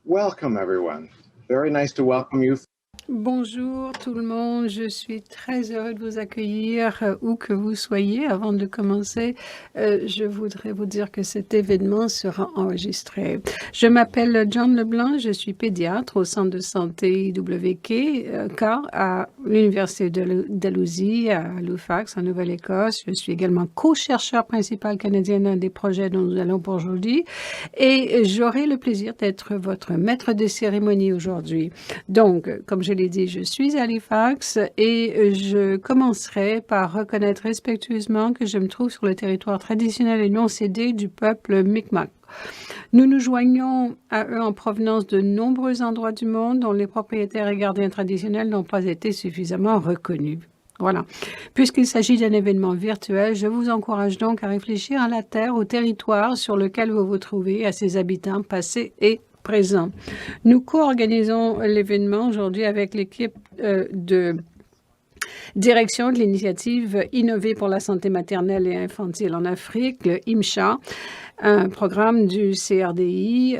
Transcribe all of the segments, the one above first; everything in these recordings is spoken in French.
Welcome, everyone. Very nice to welcome you. Bonjour tout le monde, je suis très heureux de vous accueillir où que vous soyez. Avant de commencer, je voudrais vous dire que cet événement sera enregistré. Je m'appelle John Leblanc, je suis pédiatre au centre de santé IWK à l'Université de Dalhousie à Halifax, en Nouvelle-Écosse. Je suis également co-chercheur principal canadien d'un des projets dont nous allons pour aujourd'hui et j'aurai le plaisir d'être votre maître de cérémonie aujourd'hui. Donc, comme je l'ai dit, je suis à Halifax et je commencerai par reconnaître respectueusement que je me trouve sur le territoire traditionnel et non cédé du peuple Mi'kmaq. Nous nous joignons à eux en provenance de nombreux endroits du monde dont les propriétaires et gardiens traditionnels n'ont pas été suffisamment reconnus. Voilà. Puisqu'il s'agit d'un événement virtuel, je vous encourage donc à réfléchir à la terre, au territoire sur lequel vous vous trouvez, à ses habitants passés et présents. Nous co-organisons l'événement aujourd'hui avec l'équipe de direction de l'initiative Innover pour la santé maternelle et infantile en Afrique, le IMCHA, un programme du CRDI,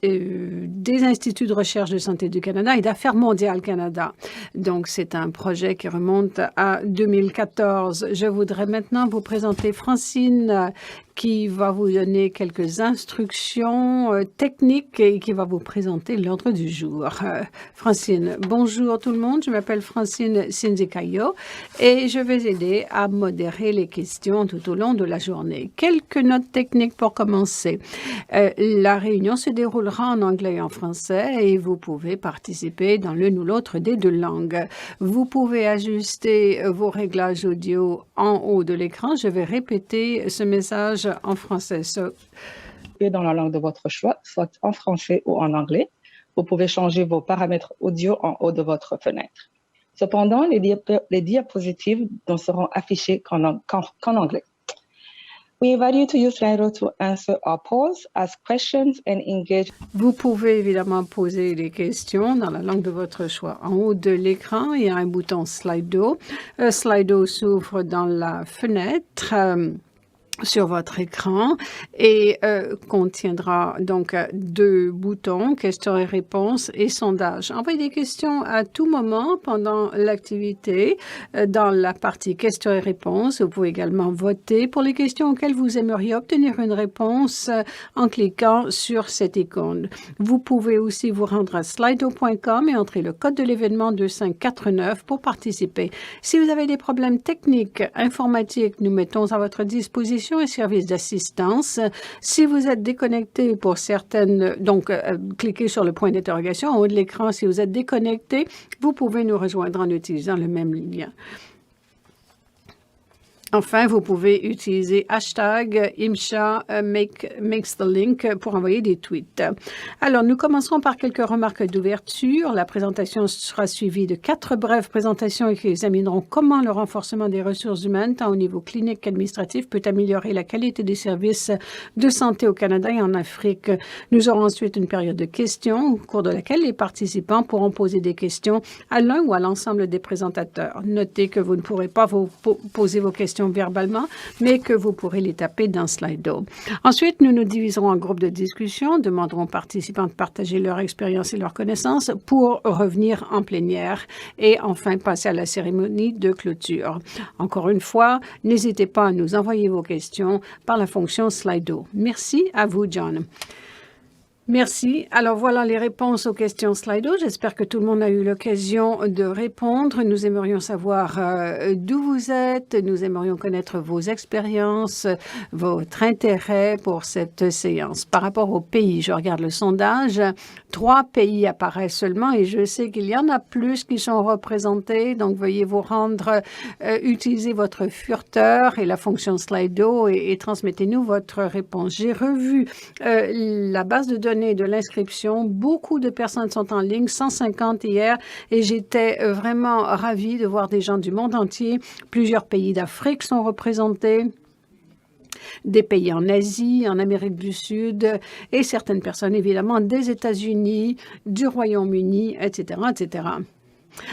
des instituts de recherche de santé du Canada et d'Affaires mondiales Canada. Donc, c'est un projet qui remonte à 2014. Je voudrais maintenant vous présenter Francine qui va vous donner quelques instructions techniques et qui va vous présenter l'ordre du jour. Francine, bonjour tout le monde. Je m'appelle Francine Sinzikayo et je vais aider à modérer les questions tout au long de la journée. Quelques notes techniques pour commencer. La réunion se déroulera en anglais et en français et vous pouvez participer dans l'une ou l'autre des deux langues. Vous pouvez ajuster vos réglages audio en haut de l'écran. Je vais répéter ce message en français. Dans la langue de votre choix, soit en français ou en anglais. Vous pouvez changer vos paramètres audio en haut de votre fenêtre. Cependant, les diapositives ne seront affichées qu'en anglais. We invite you to use Slido to answer or pause, ask questions and engage. Vous pouvez évidemment poser des questions dans la langue de votre choix. En haut de l'écran, il y a un bouton Slido. Slido s'ouvre dans la fenêtre sur votre écran et contiendra donc deux boutons, questions et réponses et sondages. Envoyez des questions à tout moment pendant l'activité dans la partie questions et réponses. Vous pouvez également voter pour les questions auxquelles vous aimeriez obtenir une réponse en cliquant sur cette icône. Vous pouvez aussi vous rendre à slido.com et entrer le code de l'événement 2549 pour participer. Si vous avez des problèmes techniques, informatiques, nous mettons à votre disposition et services d'assistance. Si vous êtes déconnecté pour certaines, donc cliquez sur le point d'interrogation en haut de l'écran. Si vous êtes déconnecté, vous pouvez nous rejoindre en utilisant le même lien. Enfin, vous pouvez utiliser hashtag IMCHA makes the link pour envoyer des tweets. Alors, nous commencerons par quelques remarques d'ouverture. La présentation sera suivie de 4 brèves présentations qui examineront comment le renforcement des ressources humaines, tant au niveau clinique qu'administratif, peut améliorer la qualité des services de santé au Canada et en Afrique. Nous aurons ensuite une période de questions au cours de laquelle les participants pourront poser des questions à l'un ou à l'ensemble des présentateurs. Notez que vous ne pourrez pas vous poser vos questions verbalement, mais que vous pourrez les taper dans Slido. Ensuite, nous nous diviserons en groupes de discussion, demanderons aux participants de partager leur expérience et leurs connaissances pour revenir en plénière et enfin passer à la cérémonie de clôture. Encore une fois, n'hésitez pas à nous envoyer vos questions par la fonction Slido. Merci à vous, John. Merci. Alors voilà les réponses aux questions Slido. J'espère que tout le monde a eu l'occasion de répondre. Nous aimerions savoir d'où vous êtes. Nous aimerions connaître vos expériences, votre intérêt pour cette séance. Par rapport aux pays, je regarde le sondage. 3 pays apparaissent seulement et je sais qu'il y en a plus qui sont représentés. Donc veuillez vous rendre, utilisez votre furteur et la fonction Slido et transmettez-nous votre réponse. J'ai revu la base de données de l'inscription. Beaucoup de personnes sont en ligne, 150 hier, et j'étais vraiment ravie de voir des gens du monde entier. Plusieurs pays d'Afrique sont représentés, des pays en Asie, en Amérique du Sud, et certaines personnes, évidemment, des États-Unis, du Royaume-Uni, etc., etc.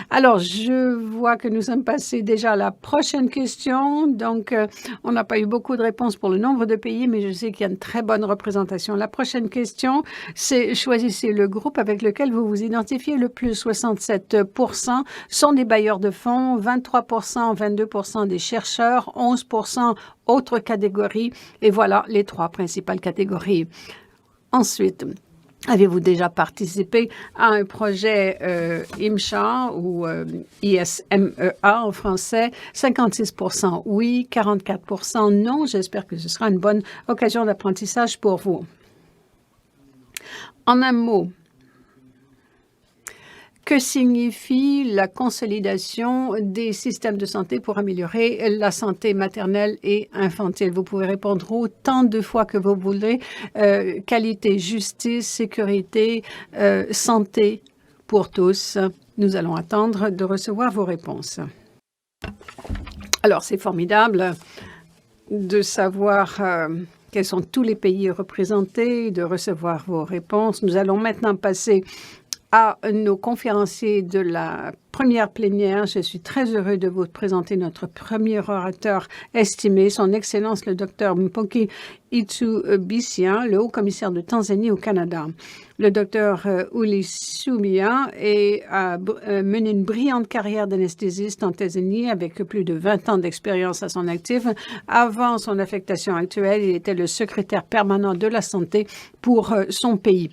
Alors, je vois que nous sommes passés déjà à la prochaine question. Donc, on n'a pas eu beaucoup de réponses pour le nombre de pays, mais je sais qu'il y a une très bonne représentation. La prochaine question, c'est choisissez le groupe avec lequel vous vous identifiez le plus. 67% sont des bailleurs de fonds, 23%, 22% des chercheurs, 11% autres catégories. Et voilà les trois principales catégories. Ensuite, avez-vous déjà participé à un projet IMSHA ou ISMEA en français? 56% oui, 44% non. J'espère que ce sera une bonne occasion d'apprentissage pour vous. En un mot, que signifie la consolidation des systèmes de santé pour améliorer la santé maternelle et infantile? Vous pouvez répondre autant de fois que vous voulez. Qualité, justice, sécurité, santé pour tous. Nous allons attendre de recevoir vos réponses. Alors, c'est formidable de savoir quels sont tous les pays représentés, de recevoir vos réponses. Nous allons maintenant passer à nos conférenciers de la première plénière. Je suis très heureux de vous présenter notre premier orateur estimé, Son Excellence le Dr Mpoki Itsubisia, le haut-commissaire de Tanzanie au Canada. Le Dr Uli Sumia a mené une brillante carrière d'anesthésiste en Tanzanie avec plus de 20 ans d'expérience à son actif. Avant son affectation actuelle, il était le secrétaire permanent de la santé pour son pays.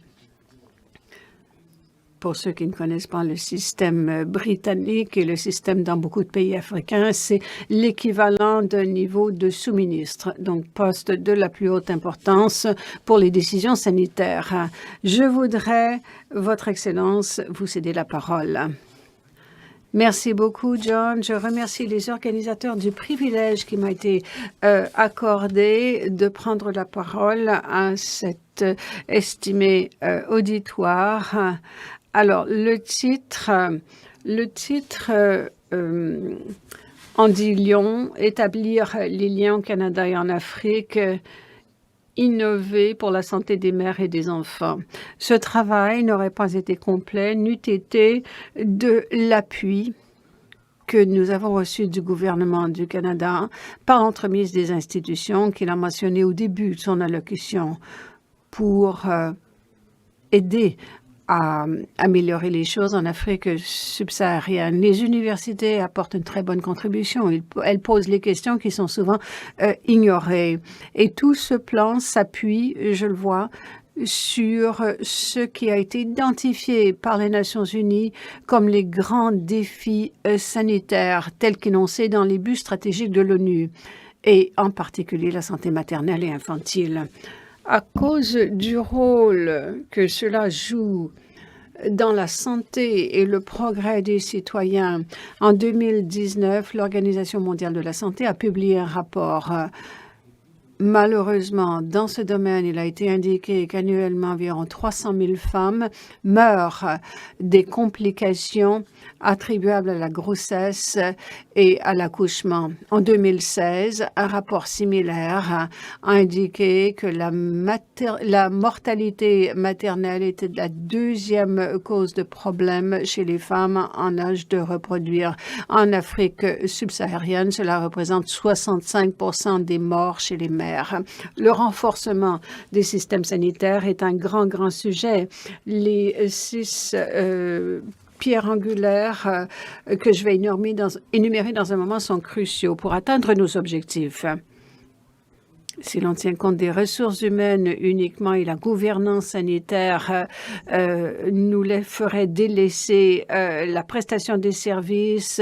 Pour ceux qui ne connaissent pas le système britannique et le système dans beaucoup de pays africains, c'est l'équivalent d'un niveau de sous-ministre, donc poste de la plus haute importance pour les décisions sanitaires. Je voudrais, Votre Excellence, vous céder la parole. Merci beaucoup, John. Je remercie les organisateurs du privilège qui m'a été accordé de prendre la parole à cet estimé auditoire. Alors, le titre en dit long, établir les liens au Canada et en Afrique, innover pour la santé des mères et des enfants. Ce travail n'aurait pas été complet, n'eût été de l'appui que nous avons reçu du gouvernement du Canada par l'entremise des institutions qu'il a mentionné au début de son allocution pour aider à améliorer les choses en Afrique subsaharienne. Les universités apportent une très bonne contribution. Elles posent les questions qui sont souvent ignorées. Et tout ce plan s'appuie, je le vois, sur ce qui a été identifié par les Nations unies comme les grands défis sanitaires tels qu'énoncés dans les buts stratégiques de l'ONU, et en particulier la santé maternelle et infantile. À cause du rôle que cela joue dans la santé et le progrès des citoyens, en 2019, l'Organisation mondiale de la santé a publié un rapport. Malheureusement, dans ce domaine, il a été indiqué qu'annuellement, environ 300 000 femmes meurent des complications attribuables à la grossesse et à l'accouchement. En 2016, un rapport similaire a indiqué que la mortalité maternelle était la deuxième cause de problème chez les femmes en âge de reproduire. En Afrique subsaharienne, cela représente 65% des morts chez les mères. Le renforcement des systèmes sanitaires est un grand sujet. Les 6 pierres angulaires que je vais énumérer dans un moment sont cruciaux pour atteindre nos objectifs. Si l'on tient compte des ressources humaines uniquement et la gouvernance sanitaire nous les ferait délaisser la prestation des services,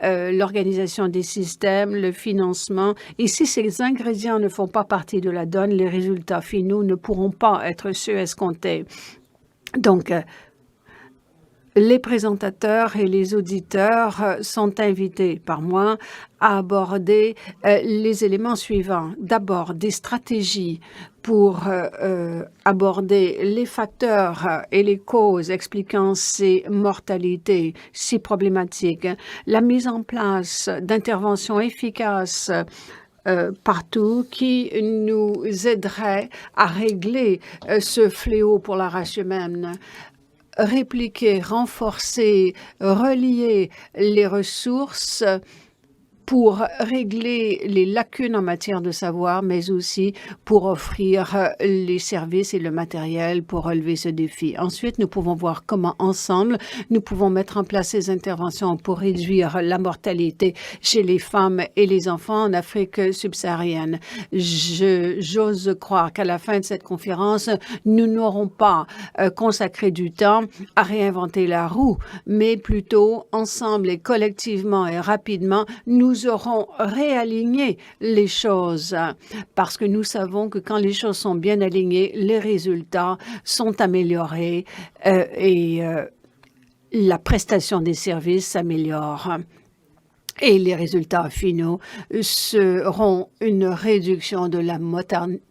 l'organisation des systèmes, le financement. Et si ces ingrédients ne font pas partie de la donne, les résultats finaux ne pourront pas être ceux escomptés. Donc, les présentateurs et les auditeurs sont invités par moi à aborder les éléments suivants. D'abord, des stratégies pour aborder les facteurs et les causes expliquant ces mortalités si problématiques. La mise en place d'interventions efficaces partout qui nous aiderait à régler ce fléau pour la race humaine. répliquer, renforcer, relier les ressources pour régler les lacunes en matière de savoir, mais aussi pour offrir les services et le matériel pour relever ce défi. Ensuite, nous pouvons voir comment, ensemble, nous pouvons mettre en place ces interventions pour réduire la mortalité chez les femmes et les enfants en Afrique subsaharienne. J'ose croire qu'à la fin de cette conférence, nous n'aurons pas consacré du temps à réinventer la roue, mais plutôt, ensemble et collectivement et rapidement, nous aurons réaligné les choses parce que nous savons que quand les choses sont bien alignées, les résultats sont améliorés et la prestation des services s'améliore. Et les résultats finaux seront une réduction de la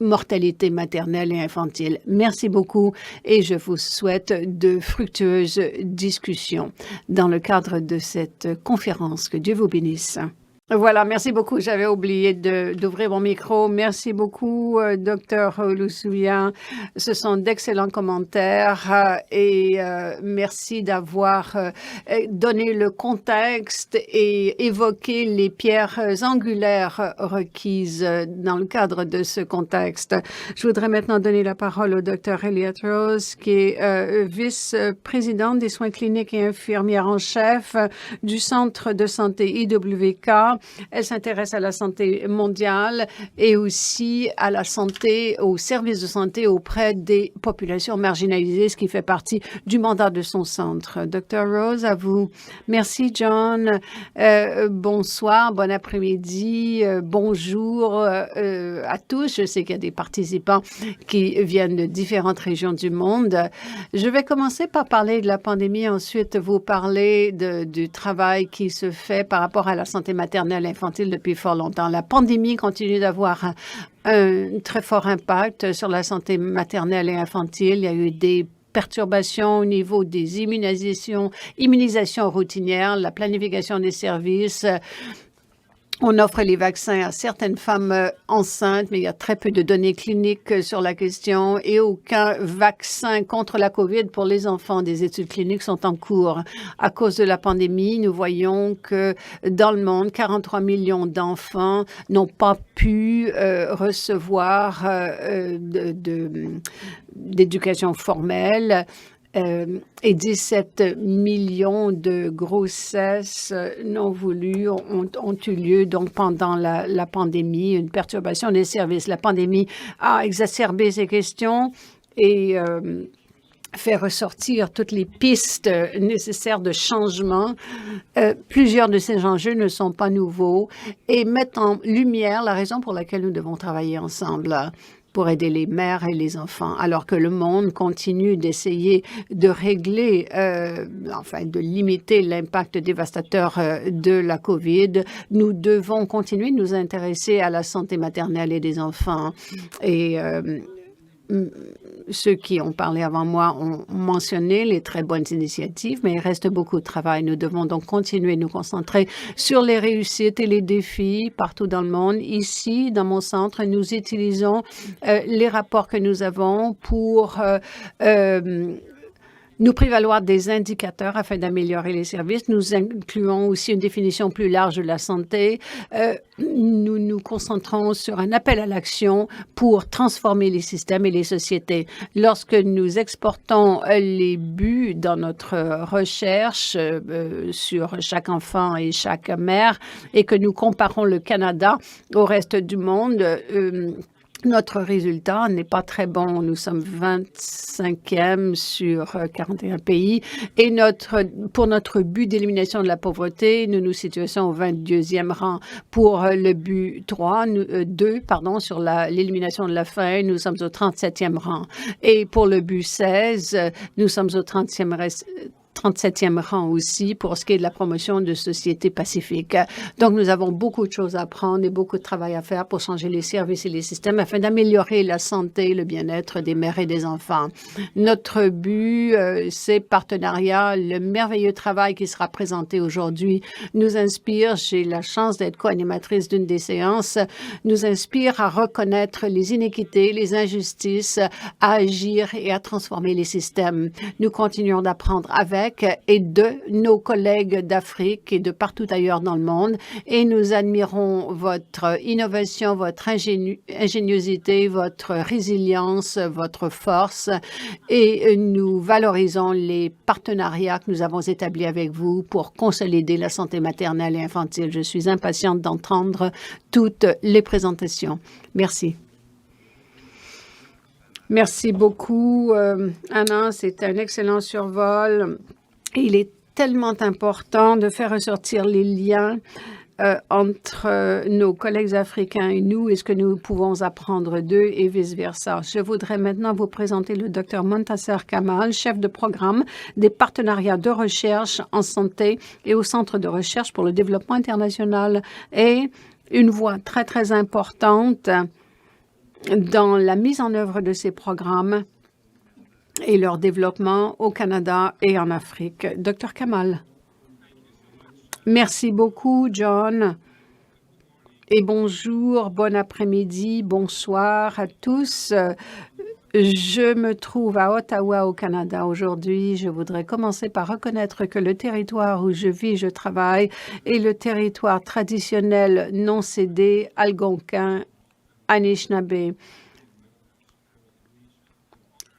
mortalité maternelle et infantile. Merci beaucoup et je vous souhaite de fructueuses discussions dans le cadre de cette conférence. Que Dieu vous bénisse. Voilà, merci beaucoup. J'avais oublié d'ouvrir mon micro. Merci beaucoup, Dr. Olusuya. Ce sont d'excellents commentaires et merci d'avoir donné le contexte et évoqué les pierres angulaires requises dans le cadre de ce contexte. Je voudrais maintenant donner la parole au Dr. Elliot Rose, qui est vice-présidente des soins cliniques et infirmière en chef du Centre de santé IWK. Elle s'intéresse à la santé mondiale et aussi à la santé, aux services de santé auprès des populations marginalisées, ce qui fait partie du mandat de son centre. Dr. Rose, à vous. Merci, John. Bonsoir, bon après-midi, bonjour à tous. Je sais qu'il y a des participants qui viennent de différentes régions du monde. Je vais commencer par parler de la pandémie, ensuite vous parler du travail qui se fait par rapport à la santé maternelle et infantile depuis fort longtemps. La pandémie continue d'avoir un très fort impact sur la santé maternelle et infantile. Il y a eu des perturbations au niveau des immunisations routinières, la planification des services. On offre les vaccins à certaines femmes enceintes, mais il y a très peu de données cliniques sur la question et aucun vaccin contre la COVID pour les enfants. Des études cliniques sont en cours. À cause de la pandémie, nous voyons que dans le monde, 43 millions d'enfants n'ont pas pu recevoir d'éducation formelle. Et 17 millions de grossesses non voulues ont eu lieu donc pendant la pandémie, une perturbation des services. La pandémie a exacerbé ces questions et fait ressortir toutes les pistes nécessaires de changement. Plusieurs de ces enjeux ne sont pas nouveaux et mettent en lumière la raison pour laquelle nous devons travailler ensemble pour aider les mères et les enfants, alors que le monde continue d'essayer de régler, de limiter l'impact dévastateur de la COVID. Nous devons continuer de nous intéresser à la santé maternelle et des enfants. Et ceux qui ont parlé avant moi ont mentionné les très bonnes initiatives, mais il reste beaucoup de travail. Nous devons donc continuer de nous concentrer sur les réussites et les défis partout dans le monde. Ici, dans mon centre, nous utilisons les rapports que nous avons pour nous prévaloir des indicateurs afin d'améliorer les services. Nous incluons aussi une définition plus large de la santé. Nous nous concentrons sur un appel à l'action pour transformer les systèmes et les sociétés. Lorsque nous exportons les buts dans notre recherche sur chaque enfant et chaque mère et que nous comparons le Canada au reste du monde, notre résultat n'est pas très bon. Nous sommes 25e sur 41 pays et pour notre but d'élimination de la pauvreté, nous nous situons au 22e rang. Pour le but 2, sur l'élimination de la faim, nous sommes au 37e rang. Et pour le but 16, nous sommes au 30e 37e rang aussi pour ce qui est de la promotion de sociétés pacifiques. Donc, nous avons beaucoup de choses à apprendre et beaucoup de travail à faire pour changer les services et les systèmes afin d'améliorer la santé et le bien-être des mères et des enfants. Notre but, ces partenariats, le merveilleux travail qui sera présenté aujourd'hui nous inspire. J'ai la chance d'être co-animatrice d'une des séances, nous inspire à reconnaître les inéquités, les injustices, à agir et à transformer les systèmes. Nous continuons d'apprendre avec et de nos collègues d'Afrique et de partout ailleurs dans le monde et nous admirons votre innovation, votre ingéniosité, votre résilience, votre force et nous valorisons les partenariats que nous avons établis avec vous pour consolider la santé maternelle et infantile. Je suis impatiente d'entendre toutes les présentations. Merci. Merci beaucoup, Anna. C'est un excellent survol. Il est tellement important de faire ressortir les liens entre nos collègues africains et nous et ce que nous pouvons apprendre d'eux et vice-versa. Je voudrais maintenant vous présenter le Dr Montasser Kamal, chef de programme des partenariats de recherche en santé et au Centre de recherche pour le développement international et une voix très, très importante dans la mise en œuvre de ces programmes et leur développement au Canada et en Afrique. Dr Kamal. Merci beaucoup, John. Et bonjour, bon après-midi, bonsoir à tous. Je me trouve à Ottawa, au Canada aujourd'hui. Je voudrais commencer par reconnaître que le territoire où je vis, je travaille, est le territoire traditionnel non cédé algonquin Anishinaabe.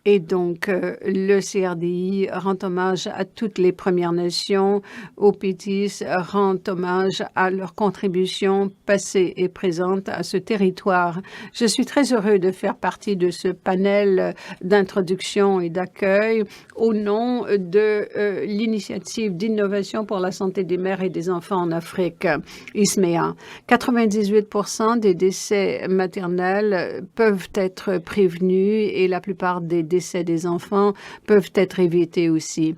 Et donc, le CRDI rend hommage à toutes les Premières Nations, aux Pétis, rend hommage à leur contribution passée et présente à ce territoire. Je suis très heureux de faire partie de ce panel d'introduction et d'accueil au nom de l'initiative d'innovation pour la santé des mères et des enfants en Afrique, ISMEA. 98% des décès maternels peuvent être prévenus et la plupart des décès des enfants peuvent être évités aussi.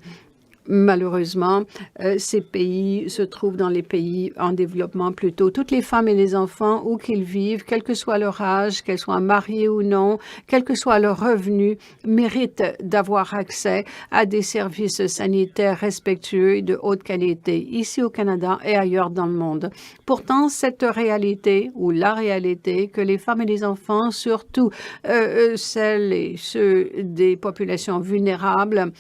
Malheureusement, ces pays se trouvent dans les pays en développement plutôt. Toutes les femmes et les enfants, où qu'ils vivent, quel que soit leur âge, qu'elles soient mariées ou non, quel que soit leur revenu, méritent d'avoir accès à des services sanitaires respectueux et de haute qualité, ici au Canada et ailleurs dans le monde. Pourtant, cette réalité, ou la réalité, que les femmes et les enfants, surtout celles et ceux des populations vulnérables,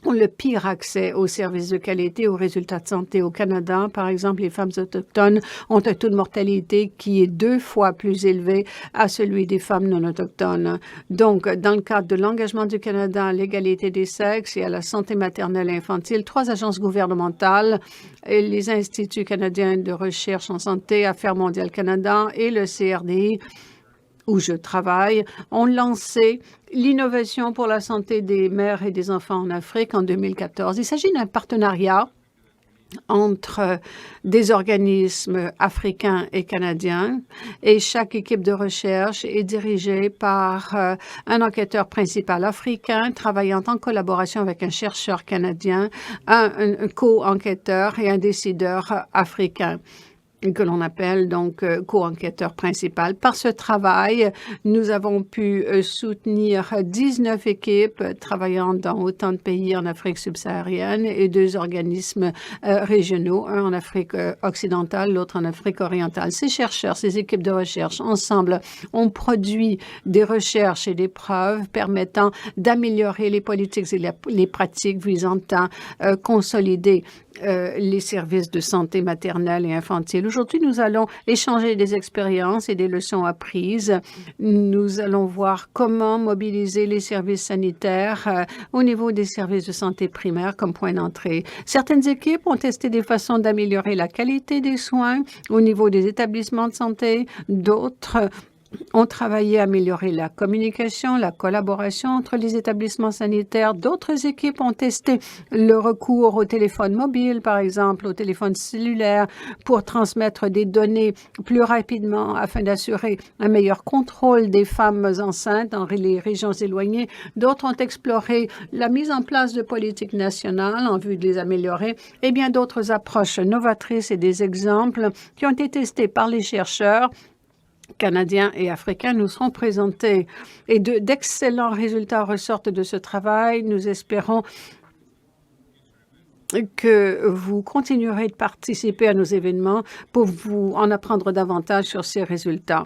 ont le pire accès aux services de qualité, aux résultats de santé au Canada. Par exemple, les femmes autochtones ont un taux de mortalité qui est 2 fois plus élevé à celui des femmes non autochtones. Donc, dans le cadre de l'engagement du Canada à l'égalité des sexes et à la santé maternelle et infantile, 3 agences gouvernementales, les Instituts canadiens de recherche en santé, Affaires mondiales Canada et le CRDI, où je travaille, ont lancé l'innovation pour la santé des mères et des enfants en Afrique en 2014. Il s'agit d'un partenariat entre des organismes africains et canadiens et chaque équipe de recherche est dirigée par un enquêteur principal africain travaillant en collaboration avec un chercheur canadien, un co-enquêteur et un décideur africain, que l'on appelle donc co-enquêteur principal. Par ce travail, nous avons pu soutenir 19 équipes travaillant dans autant de pays en Afrique subsaharienne et 2 organismes régionaux, un en Afrique occidentale, l'autre en Afrique orientale. Ces chercheurs, ces équipes de recherche, ensemble, ont produit des recherches et des preuves permettant d'améliorer les politiques et les pratiques visant à consolider les services de santé maternelle et infantile. Aujourd'hui, nous allons échanger des expériences et des leçons apprises. Nous allons voir comment mobiliser les services sanitaires au niveau des services de santé primaire comme point d'entrée. Certaines équipes ont testé des façons d'améliorer la qualité des soins au niveau des établissements de santé. D'autres ont travaillé à améliorer la communication, la collaboration entre les établissements sanitaires. D'autres équipes ont testé le recours au téléphone mobile, par exemple, au téléphone cellulaire, pour transmettre des données plus rapidement afin d'assurer un meilleur contrôle des femmes enceintes dans les régions éloignées. D'autres ont exploré la mise en place de politiques nationales en vue de les améliorer et bien d'autres approches novatrices et des exemples qui ont été testés par les chercheurs canadiens et africains nous seront présentés. Et d'excellents résultats ressortent de ce travail. Nous espérons que vous continuerez de participer à nos événements pour vous en apprendre davantage sur ces résultats.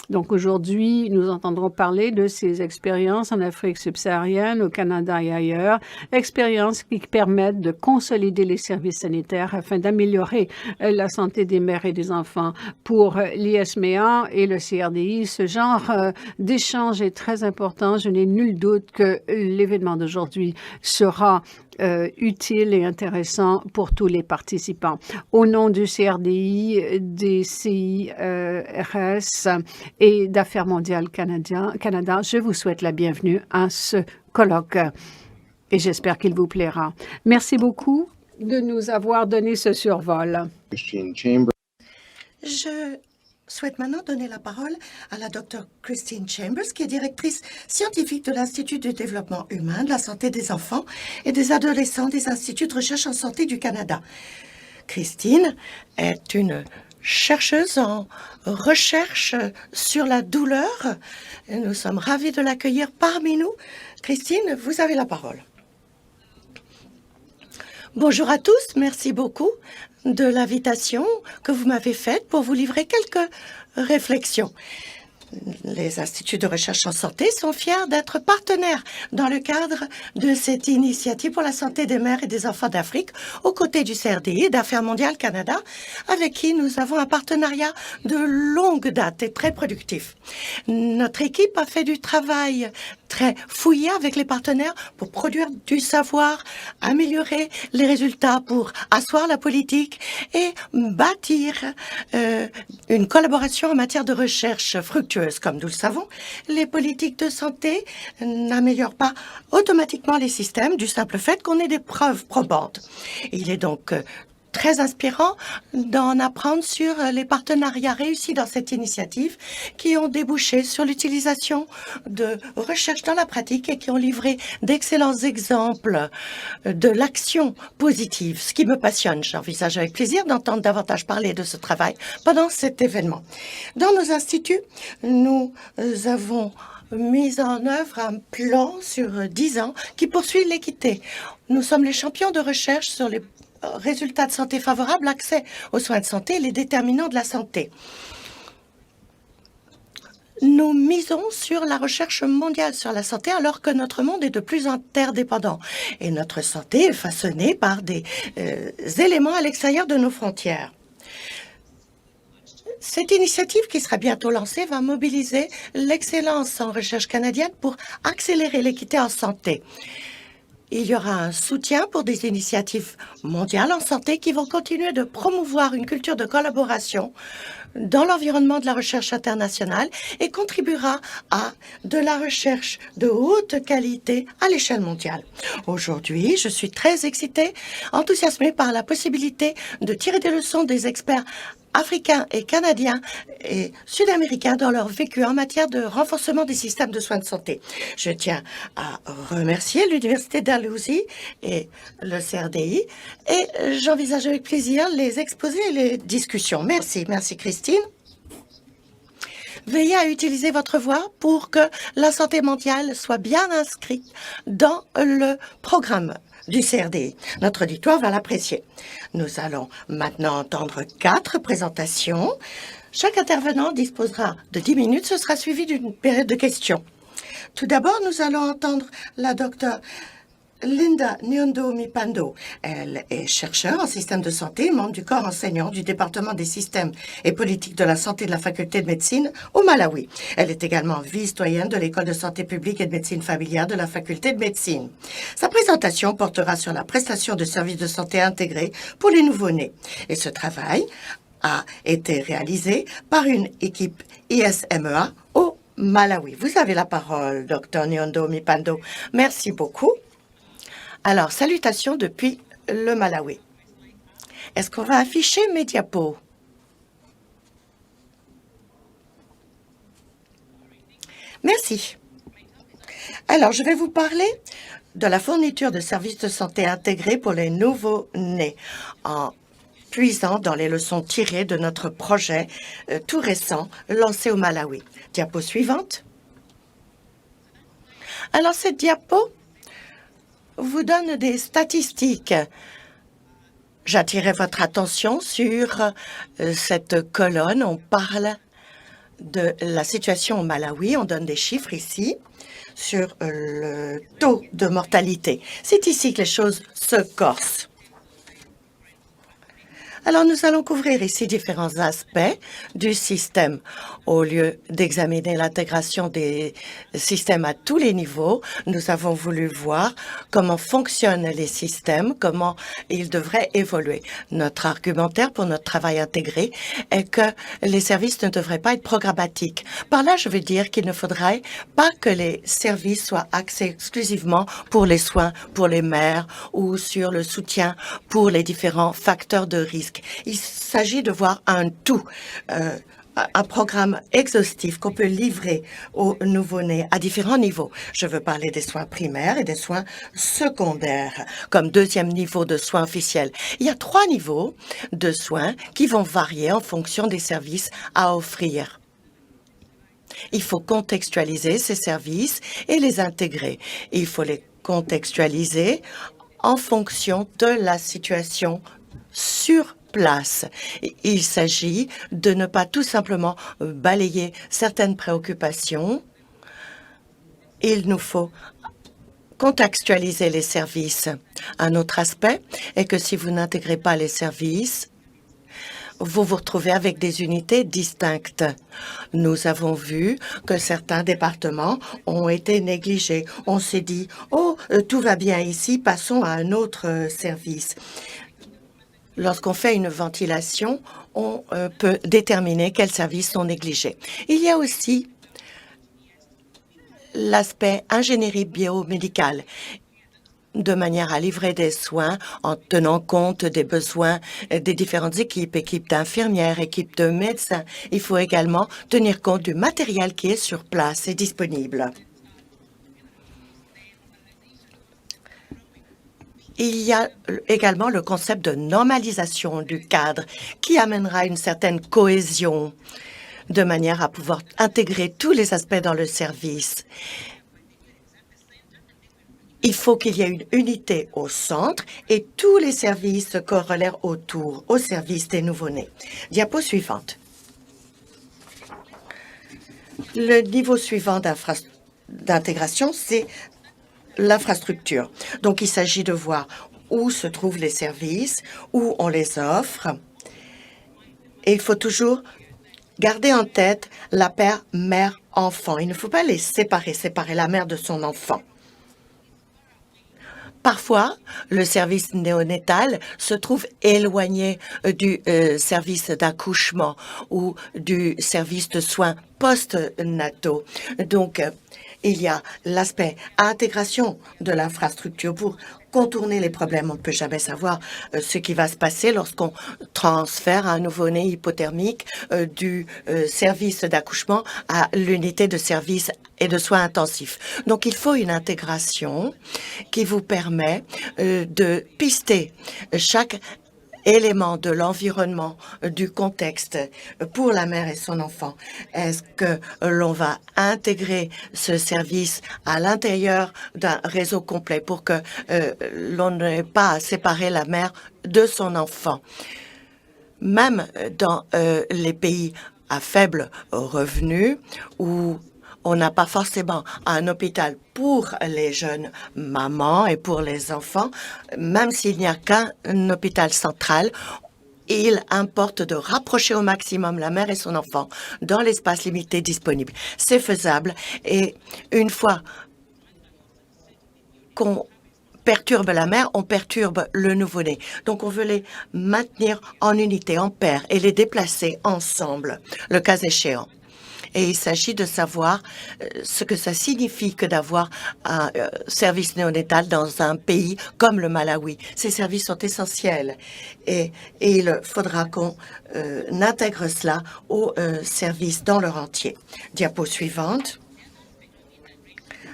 Donc aujourd'hui, nous entendrons parler de ces expériences en Afrique subsaharienne, au Canada et ailleurs, expériences qui permettent de consolider les services sanitaires afin d'améliorer la santé des mères et des enfants. Pour l'ISMEA et le CRDI, ce genre d'échange est très important. Je n'ai nul doute que l'événement d'aujourd'hui sera utile et intéressant pour tous les participants. Au nom du CRDI, des CIRS et d'Affaires mondiales Canada, je vous souhaite la bienvenue à ce colloque et j'espère qu'il vous plaira. Merci beaucoup de nous avoir donné ce survol. Christine Chambers. Je souhaite maintenant donner la parole à la Dr. Christine Chambers, qui est directrice scientifique de l'Institut du développement humain, de la santé des enfants et des adolescents des Instituts de recherche en santé du Canada. Christine est une chercheuse en recherche sur la douleur. Et nous sommes ravis de l'accueillir parmi nous. Christine, vous avez la parole. Bonjour à tous, merci beaucoup de l'invitation que vous m'avez faite pour vous livrer quelques réflexions. Les instituts de recherche en santé sont fiers d'être partenaires dans le cadre de cette initiative pour la santé des mères et des enfants d'Afrique, aux côtés du CRDI et d'Affaires mondiales Canada, avec qui nous avons un partenariat de longue date et très productif. Notre équipe a fait du travail très fouillé avec les partenaires pour produire du savoir, améliorer les résultats, pour asseoir la politique et bâtir une collaboration en matière de recherche fructueuse. Comme nous le savons, les politiques de santé n'améliorent pas automatiquement les systèmes du simple fait qu'on ait des preuves probantes. Il est donc très inspirant d'en apprendre sur les partenariats réussis dans cette initiative qui ont débouché sur l'utilisation de recherche dans la pratique et qui ont livré d'excellents exemples de l'action positive, ce qui me passionne. J'envisage avec plaisir d'entendre davantage parler de ce travail pendant cet événement. Dans nos instituts, nous avons mis en œuvre un plan sur 10 ans qui poursuit l'équité. Nous sommes les champions de recherche sur les résultats de santé favorables, l'accès aux soins de santé et les déterminants de la santé. Nous misons sur la recherche mondiale sur la santé alors que notre monde est de plus interdépendant et notre santé est façonnée par des éléments à l'extérieur de nos frontières. Cette initiative qui sera bientôt lancée va mobiliser l'excellence en recherche canadienne pour accélérer l'équité en santé. Il y aura un soutien pour des initiatives mondiales en santé qui vont continuer de promouvoir une culture de collaboration dans l'environnement de la recherche internationale et contribuera à de la recherche de haute qualité à l'échelle mondiale. Aujourd'hui, je suis très excitée, enthousiasmée par la possibilité de tirer des leçons des experts africains et canadiens et sud-américains dans leur vécu en matière de renforcement des systèmes de soins de santé. Je tiens à remercier l'Université Dalhousie et le CRDI et j'envisage avec plaisir les exposés et les discussions. Merci. Merci Christine. Veillez à utiliser votre voix pour que la santé mondiale soit bien inscrite dans le programme du CRDI. Notre auditoire va l'apprécier. Nous allons maintenant entendre 4 présentations. Chaque intervenant disposera de 10 minutes. Ce sera suivi d'une période de questions. Tout d'abord, nous allons entendre la docteure Linda Nyondo-Mipando. Elle est chercheure en système de santé, membre du corps enseignant du département des systèmes et politiques de la santé de la faculté de médecine au Malawi. Elle est également vice-doyenne de l'école de santé publique et de médecine familiale de la faculté de médecine. Sa présentation portera sur la prestation de services de santé intégrés pour les nouveau-nés. Et ce travail a été réalisé par une équipe ISMEA au Malawi. Vous avez la parole, Dr Nyondo Mipando. Merci beaucoup. Alors, salutations depuis le Malawi. Est-ce qu'on va afficher mes diapos? Merci. Alors, je vais vous parler de la fourniture de services de santé intégrés pour les nouveaux-nés en puisant dans les leçons tirées de notre projet tout récent lancé au Malawi. Diapo suivante. Alors, cette diapo vous donne des statistiques. J'attirais votre attention sur cette colonne. On parle de la situation au Malawi. On donne des chiffres ici sur le taux de mortalité. C'est ici que les choses se corsent. Alors, nous allons couvrir ici différents aspects du système. Au lieu d'examiner l'intégration des systèmes à tous les niveaux, nous avons voulu voir comment fonctionnent les systèmes, comment ils devraient évoluer. Notre argumentaire pour notre travail intégré est que les services ne devraient pas être programmatiques. Par là, je veux dire qu'il ne faudrait pas que les services soient axés exclusivement pour les soins pour les mères ou sur le soutien pour les différents facteurs de risque. Il s'agit de voir un tout, un programme exhaustif qu'on peut livrer aux nouveau-nés à différents niveaux. Je veux parler des soins primaires et des soins secondaires comme deuxième niveau de soins officiels. Il y a 3 niveaux de soins qui vont varier en fonction des services à offrir. Il faut contextualiser ces services et les intégrer. Il faut les contextualiser en fonction de la situation sur place. Il s'agit de ne pas tout simplement balayer certaines préoccupations. Il nous faut contextualiser les services. Un autre aspect est que si vous n'intégrez pas les services, vous vous retrouvez avec des unités distinctes. Nous avons vu que certains départements ont été négligés. On s'est dit, oh, tout va bien ici, passons à un autre service. Lorsqu'on fait une ventilation, on peut déterminer quels services sont négligés. Il y a aussi l'aspect ingénierie biomédicale, de manière à livrer des soins en tenant compte des besoins des différentes équipes d'infirmières, équipes de médecins. Il faut également tenir compte du matériel qui est sur place et disponible. Il y a également le concept de normalisation du cadre qui amènera une certaine cohésion de manière à pouvoir intégrer tous les aspects dans le service. Il faut qu'il y ait une unité au centre et tous les services corollaires autour, au service des nouveau-nés. Diapo suivante. Le niveau suivant d'intégration, c'est l'infrastructure. Donc, il s'agit de voir où se trouvent les services, où on les offre. Et il faut toujours garder en tête la paire mère-enfant. Il ne faut pas les séparer la mère de son enfant. Parfois, le service néonatal se trouve éloigné du service d'accouchement ou du service de soins post-nataux. Donc, il y a l'aspect intégration de l'infrastructure pour contourner les problèmes. On ne peut jamais savoir ce qui va se passer lorsqu'on transfère un nouveau-né hypothermique du service d'accouchement à l'unité de service et de soins intensifs. Donc, il faut une intégration qui vous permet de pister chaque élément de l'environnement, du contexte pour la mère et son enfant. Est-ce que l'on va intégrer ce service à l'intérieur d'un réseau complet pour que l'on n'ait pas à séparer la mère de son enfant? Même dans les pays à faible revenu où on n'a pas forcément un hôpital pour les jeunes mamans et pour les enfants, même s'il n'y a qu'un hôpital central, il importe de rapprocher au maximum la mère et son enfant dans l'espace limité disponible. C'est faisable et une fois qu'on perturbe la mère, on perturbe le nouveau-né. Donc, on veut les maintenir en unité, en paire, et les déplacer ensemble, le cas échéant. Et il s'agit de savoir ce que ça signifie que d'avoir un service néonatal dans un pays comme le Malawi. Ces services sont essentiels et il faudra qu'on intègre cela aux services dans leur entier. Diapo suivante.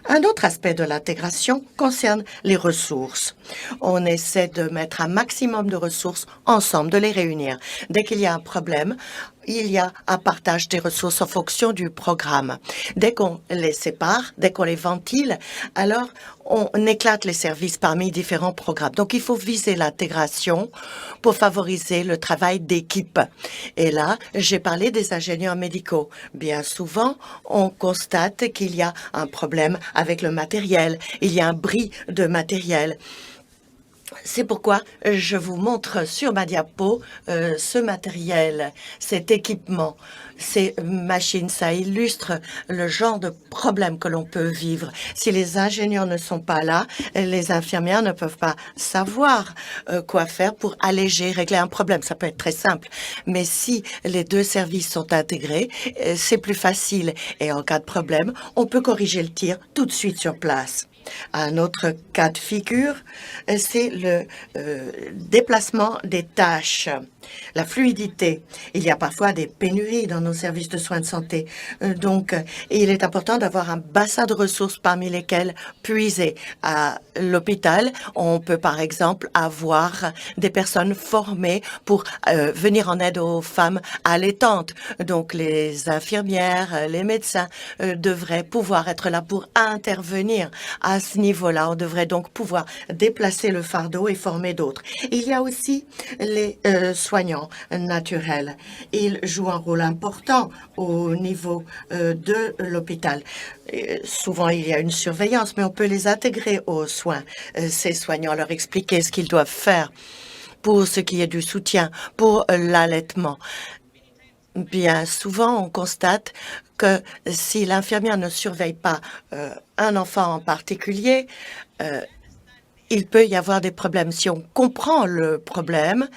Un autre aspect de l'intégration concerne les ressources. On essaie de mettre un maximum de ressources ensemble, de les réunir. Dès qu'il y a un problème, il y a un partage des ressources en fonction du programme. Dès qu'on les sépare, dès qu'on les ventile, alors on éclate les services parmi différents programmes. Donc, il faut viser l'intégration pour favoriser le travail d'équipe. Et là, j'ai parlé des ingénieurs médicaux. Bien souvent, on constate qu'il y a un problème avec le matériel. Il y a un bris de matériel. C'est pourquoi je vous montre sur ma diapo ce matériel, cet équipement, ces machines. Ça illustre le genre de problème que l'on peut vivre. Si les ingénieurs ne sont pas là, les infirmières ne peuvent pas savoir quoi faire pour alléger, régler un problème. Ça peut être très simple. Mais si les deux services sont intégrés, c'est plus facile. Et en cas de problème, on peut corriger le tir tout de suite sur place. Un autre cas de figure, c'est le déplacement des tâches, la fluidité. Il y a parfois des pénuries dans nos services de soins de santé. Donc, il est important d'avoir un bassin de ressources parmi lesquelles puiser. À l'hôpital, on peut par exemple avoir des personnes formées pour venir en aide aux femmes allaitantes. Donc, les infirmières, les médecins devraient pouvoir être là pour intervenir à ce niveau-là. On devrait donc pouvoir déplacer le fardeau et former d'autres. Il y a aussi les soignants naturels. Ils jouent un rôle important au niveau de l'hôpital. Souvent, il y a une surveillance, mais on peut les intégrer aux soins. Ces soignants, leur expliquer ce qu'ils doivent faire pour ce qui est du soutien, pour l'allaitement. Bien souvent, on constate que si l'infirmière ne surveille pas un enfant en particulier, il peut y avoir des problèmes. Si on comprend le problème,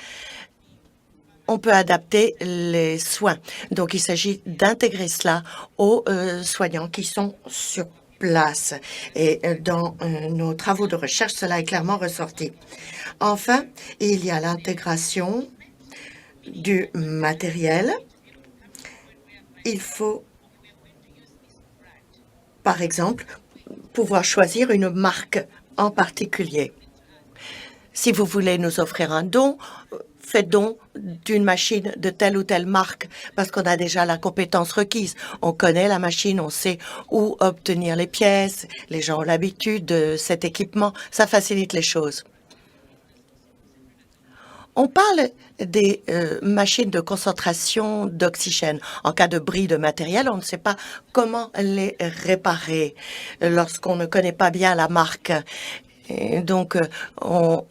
on peut adapter les soins. Donc, il s'agit d'intégrer cela aux soignants qui sont sur place. Et dans nos travaux de recherche, cela est clairement ressorti. Enfin, il y a l'intégration du matériel. Il faut, par exemple, pouvoir choisir une marque en particulier. Si vous voulez nous offrir un don, faites don d'une machine de telle ou telle marque parce qu'on a déjà la compétence requise. On connaît la machine, on sait où obtenir les pièces, les gens ont l'habitude de cet équipement, ça facilite les choses. On parle des machines de concentration d'oxygène. En cas de bris de matériel, on ne sait pas comment les réparer lorsqu'on ne connaît pas bien la marque. Et donc, on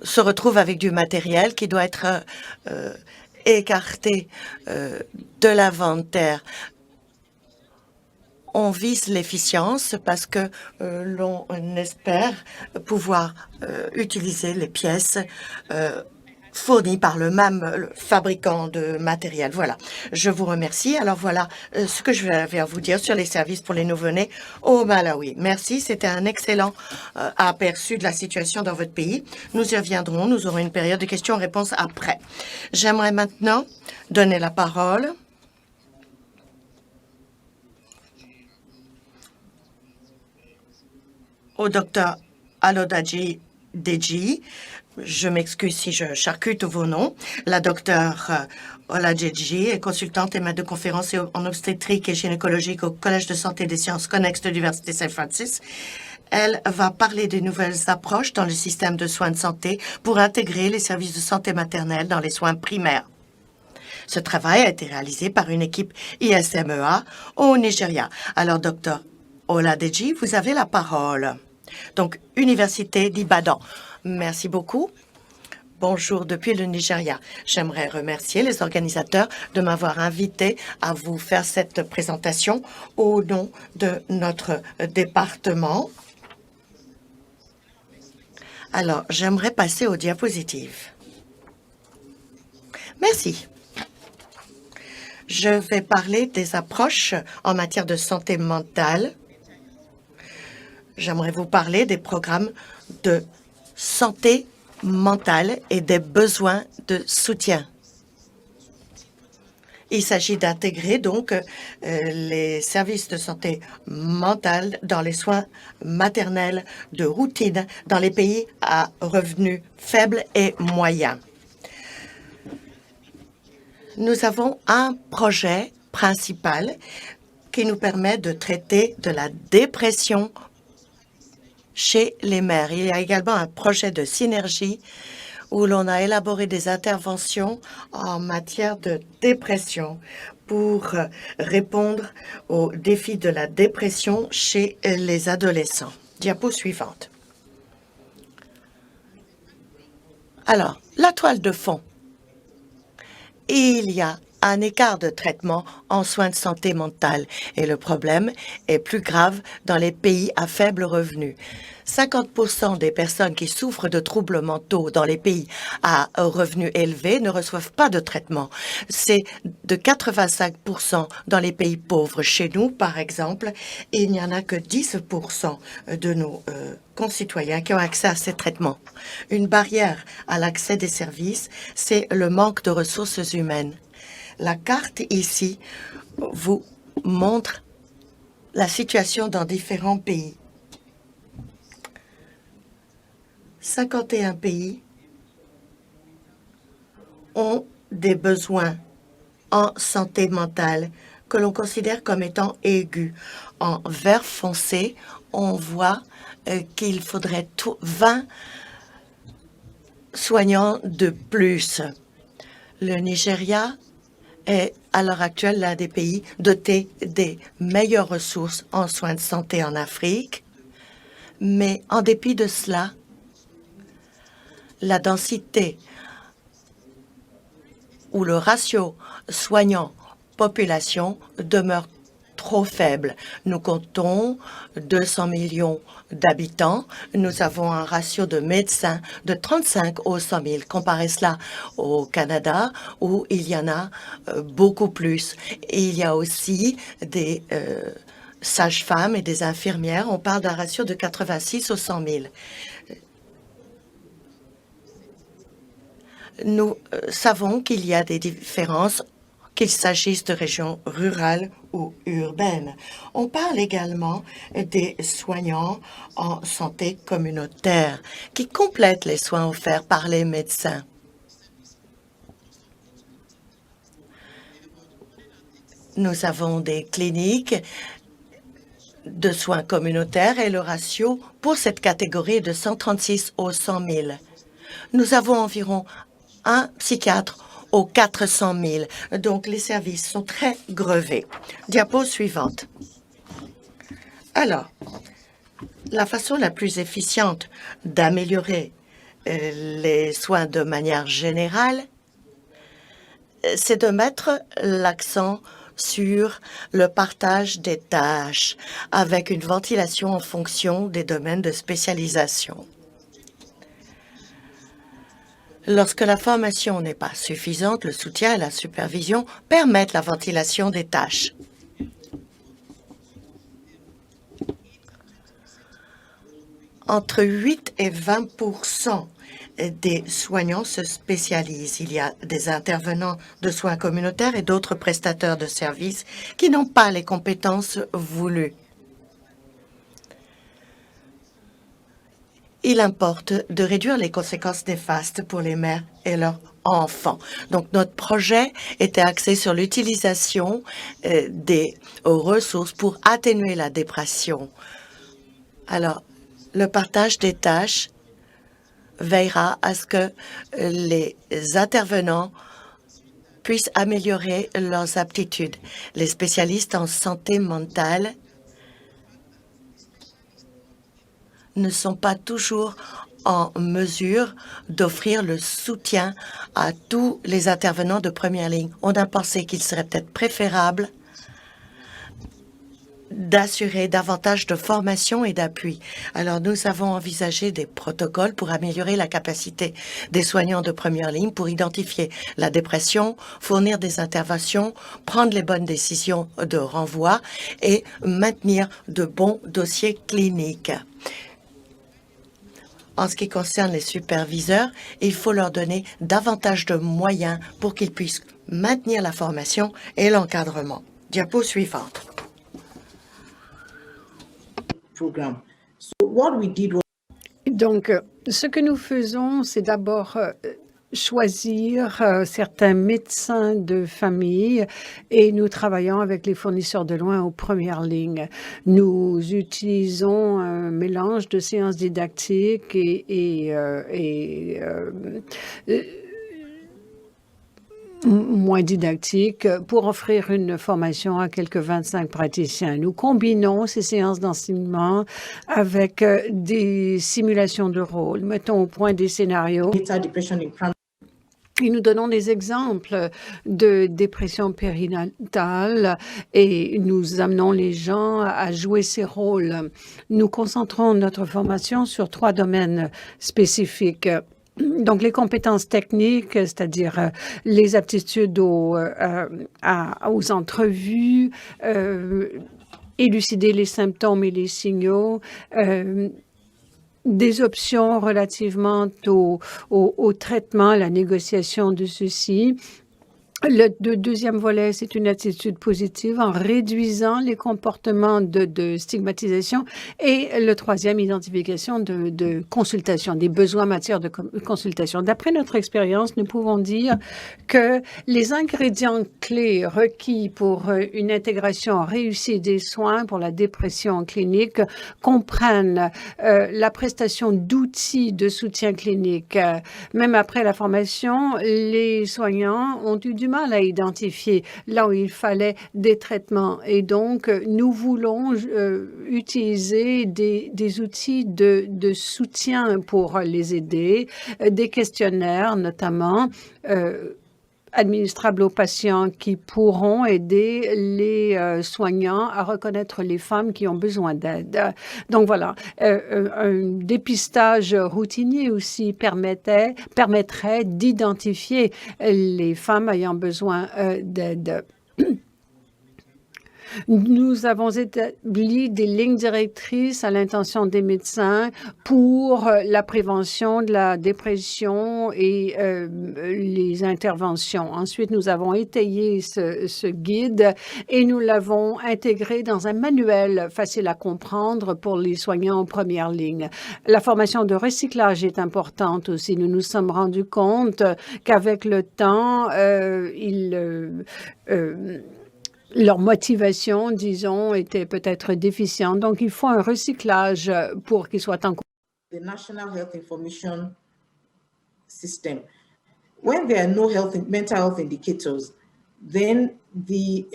se retrouve avec du matériel qui doit être écarté de l'inventaire. On vise l'efficience parce que l'on espère pouvoir utiliser les pièces fournies par le même fabricant de matériel. Voilà, je vous remercie. Alors voilà ce que je vais vous dire sur les services pour les nouveau-nés au Malawi. Merci, c'était un excellent aperçu de la situation dans votre pays. Nous y reviendrons, nous aurons une période de questions-réponses après. J'aimerais maintenant donner la parole au docteur Alodaji Deji. Je m'excuse si je charcute vos noms. La docteure Oladeji est consultante et maître de conférences en obstétrique et gynécologique au Collège de santé des sciences connexes de l'Université Saint Francis. Elle va parler des nouvelles approches dans le système de soins de santé pour intégrer les services de santé maternelle dans les soins primaires. Ce travail a été réalisé par une équipe ISMEA au Nigeria. Alors, docteur Oladeji, vous avez la parole. Donc, Université d'Ibadan. Merci beaucoup. Bonjour depuis le Nigeria. J'aimerais remercier les organisateurs de m'avoir invité à vous faire cette présentation au nom de notre département. Alors, j'aimerais passer aux diapositives. Merci. Je vais parler des approches en matière de santé mentale. J'aimerais vous parler des programmes de santé mentale et des besoins de soutien. Il s'agit d'intégrer donc les services de santé mentale dans les soins maternels de routine dans les pays à revenus faibles et moyens. Nous avons un projet principal qui nous permet de traiter de la dépression chez les mères. Il y a également un projet de synergie où l'on a élaboré des interventions en matière de dépression pour répondre aux défis de la dépression chez les adolescents. Diapo suivante. Alors, la toile de fond. Il y a un écart de traitement en soins de santé mentale et le problème est plus grave dans les pays à faible revenu. 50% des personnes qui souffrent de troubles mentaux dans les pays à revenus élevés ne reçoivent pas de traitement. C'est de 85% dans les pays pauvres. Chez nous, par exemple, il n'y en a que 10% de nos concitoyens qui ont accès à ces traitements. Une barrière à l'accès des services, c'est le manque de ressources humaines. La carte ici vous montre la situation dans différents pays. 51 pays ont des besoins en santé mentale que l'on considère comme étant aigus. En vert foncé, on voit qu'il faudrait 20 soignants de plus. Le Nigeria est à l'heure actuelle l'un des pays dotés des meilleures ressources en soins de santé en Afrique. Mais en dépit de cela, la densité ou le ratio soignant-population demeure trop faible. Nous comptons 200 millions d'habitants. Nous avons un ratio de médecins de 35 aux 100 000. Comparez cela au Canada où il y en a beaucoup plus. Et il y a aussi des sages-femmes et des infirmières. On parle d'un ratio de 86 aux 100 000. Nous savons qu'il y a des différences, qu'il s'agisse de régions rurales ou urbaines. On parle également des soignants en santé communautaire qui complètent les soins offerts par les médecins. Nous avons des cliniques de soins communautaires et le ratio pour cette catégorie est de 136 aux 100 000. Nous avons environ un psychiatre aux 400 000. Donc, les services sont très grevés. Diapo suivante. Alors, la façon la plus efficiente d'améliorer les soins de manière générale, c'est de mettre l'accent sur le partage des tâches avec une ventilation en fonction des domaines de spécialisation. Lorsque la formation n'est pas suffisante, le soutien et la supervision permettent la ventilation des tâches. Entre 8 et 20% des soignants se spécialisent. Il y a des intervenants de soins communautaires et d'autres prestataires de services qui n'ont pas les compétences voulues. Il importe de réduire les conséquences néfastes pour les mères et leurs enfants. Donc, notre projet était axé sur l'utilisation des ressources pour atténuer la dépression. Alors, le partage des tâches veillera à ce que les intervenants puissent améliorer leurs aptitudes. Les spécialistes en santé mentale ne sont pas toujours en mesure d'offrir le soutien à tous les intervenants de première ligne. On a pensé qu'il serait peut-être préférable d'assurer davantage de formation et d'appui. Alors, nous avons envisagé des protocoles pour améliorer la capacité des soignants de première ligne pour identifier la dépression, fournir des interventions, prendre les bonnes décisions de renvoi et maintenir de bons dossiers cliniques. En ce qui concerne les superviseurs, il faut leur donner davantage de moyens pour qu'ils puissent maintenir la formation et l'encadrement. Diapo suivante. Program. So what we did was Donc, ce que nous faisons, c'est d'abord choisir certains médecins de famille et nous travaillons avec les fournisseurs de loin aux premières lignes. Nous utilisons un mélange de séances didactiques et moins didactique pour offrir une formation à quelques 25 praticiens. Nous combinons ces séances d'enseignement avec des simulations de rôle. Mettons au point des scénarios. depression in primary Et nous donnons des exemples de dépression périnatale et nous amenons les gens à jouer ces rôles. Nous concentrons notre formation sur 3 domaines spécifiques. Donc, les compétences techniques, c'est-à-dire les aptitudes aux entrevues, élucider les symptômes et les signaux, des options relativement au traitement, à la négociation de ceci. Le deuxième volet, c'est une attitude positive en réduisant les comportements de stigmatisation. Et le troisième, identification de consultation, des besoins en matière de consultation. D'après notre expérience, nous pouvons dire que les ingrédients clés requis pour une intégration réussie des soins pour la dépression clinique comprennent la prestation d'outils de soutien clinique. Même après la formation, les soignants ont eu du mal à identifier là où il fallait des traitements. Et donc, nous voulons utiliser des outils de soutien pour les aider, des questionnaires notamment, administrables aux patients qui pourront aider les soignants à reconnaître les femmes qui ont besoin d'aide. Donc voilà, un dépistage routinier aussi permettrait d'identifier les femmes ayant besoin d'aide. Nous avons établi des lignes directrices à l'intention des médecins pour la prévention de la dépression et les interventions. Ensuite, nous avons étayé ce guide et nous l'avons intégré dans un manuel facile à comprendre pour les soignants en première ligne. La formation de recyclage est importante aussi. Nous nous sommes rendus compte qu'avec le temps, leur motivation, disons, était peut-être déficiente. Donc, il faut un recyclage pour qu'ils soient en the National Health Information System. When there are no mental health indicators, then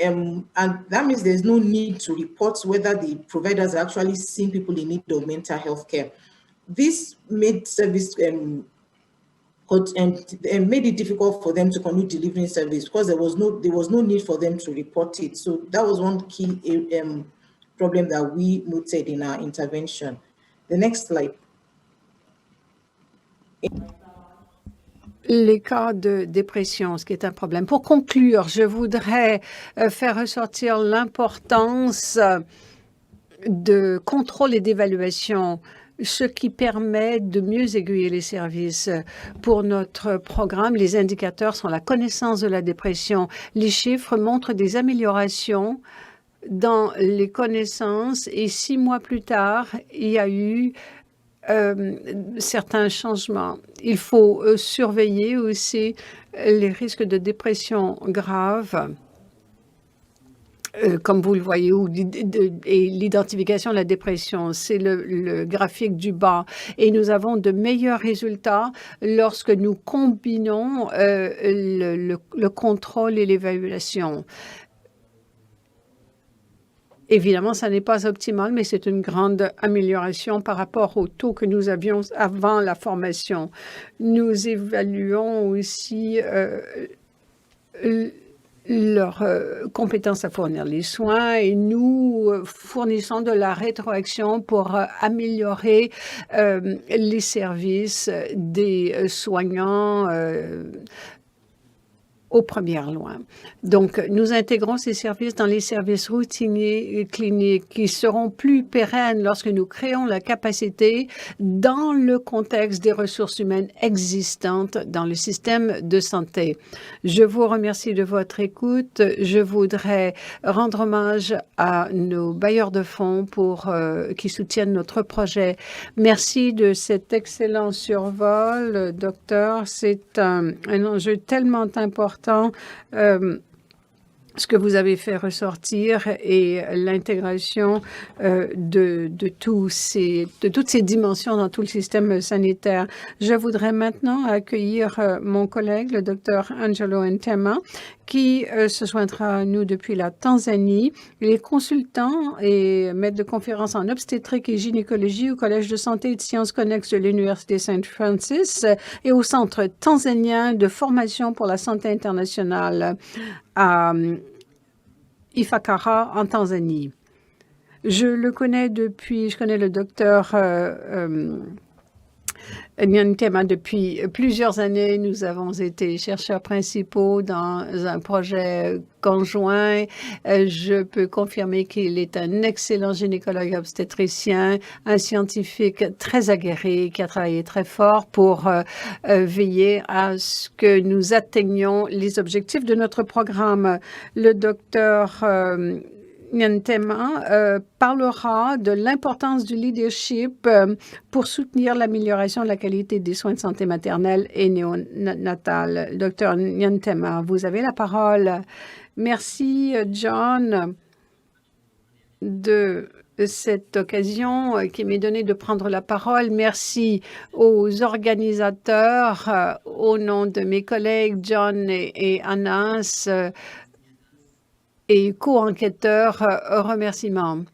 and that means there's no need to report whether the providers are actually seeing people in need of mental health care. This made service and made it difficult for them to continue delivering service because there was no need for them to report it. So that was one key problem that we noted in our intervention. The next slide. Les cas de dépression, ce qui est un problème. Pour conclure, je voudrais faire ressortir l'importance de contrôle et d'évaluation, ce qui permet de mieux aiguiller les services. Pour notre programme, les indicateurs sont la connaissance de la dépression. Les chiffres montrent des améliorations dans les connaissances et 6 mois plus tard, il y a eu certains changements. Il faut surveiller aussi les risques de dépression grave. Comme vous le voyez, et l'identification de la dépression, c'est le graphique du bas. Et nous avons de meilleurs résultats lorsque nous combinons le contrôle et l'évaluation. Évidemment, ça n'est pas optimal, mais c'est une grande amélioration par rapport au taux que nous avions avant la formation. Nous évaluons aussi leur compétence à fournir les soins et nous fournissons de la rétroaction pour améliorer les services des soignants aux premières loin. Donc, nous intégrons ces services dans les services routiniers et cliniques qui seront plus pérennes lorsque nous créons la capacité dans le contexte des ressources humaines existantes dans le système de santé. Je vous remercie de votre écoute. Je voudrais rendre hommage à nos bailleurs de fonds qui soutiennent notre projet. Merci de cet excellent survol, docteur. C'est un enjeu tellement important. Ce que vous avez fait ressortir et l'intégration de toutes ces dimensions dans tout le système sanitaire. Je voudrais maintenant accueillir mon collègue, le docteur Angelo Ntema, qui se joindra à nous depuis la Tanzanie. Il est consultant et maître de conférences en obstétrique et gynécologie au Collège de santé et de sciences connexes de l'Université Saint Francis et au Centre tanzanien de formation pour la santé internationale à Ifakara en Tanzanie. Je connais le docteur Nyantema depuis plusieurs années. Nous avons été chercheurs principaux dans un projet conjoint. Je peux confirmer qu'il est un excellent gynécologue obstétricien, un scientifique très aguerri qui a travaillé très fort pour veiller à ce que nous atteignions les objectifs de notre programme. Le docteur Nyantema parlera de l'importance du leadership pour soutenir l'amélioration de la qualité des soins de santé maternelle et néonatale. Docteur Nyantema, vous avez la parole. Merci, John, de cette occasion qui m'est donnée de prendre la parole. Merci aux organisateurs, au nom de mes collègues John et Anas, et co-enquêteurs, remerciements.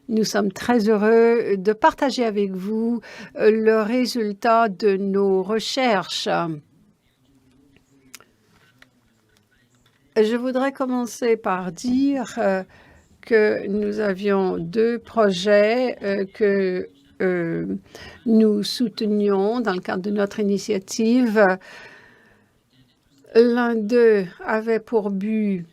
Nous sommes très heureux de partager avec vous le résultat de nos recherches. Je voudrais commencer par dire que nous avions deux projets que nous soutenions dans le cadre de notre initiative. L'un d'eux avait pour but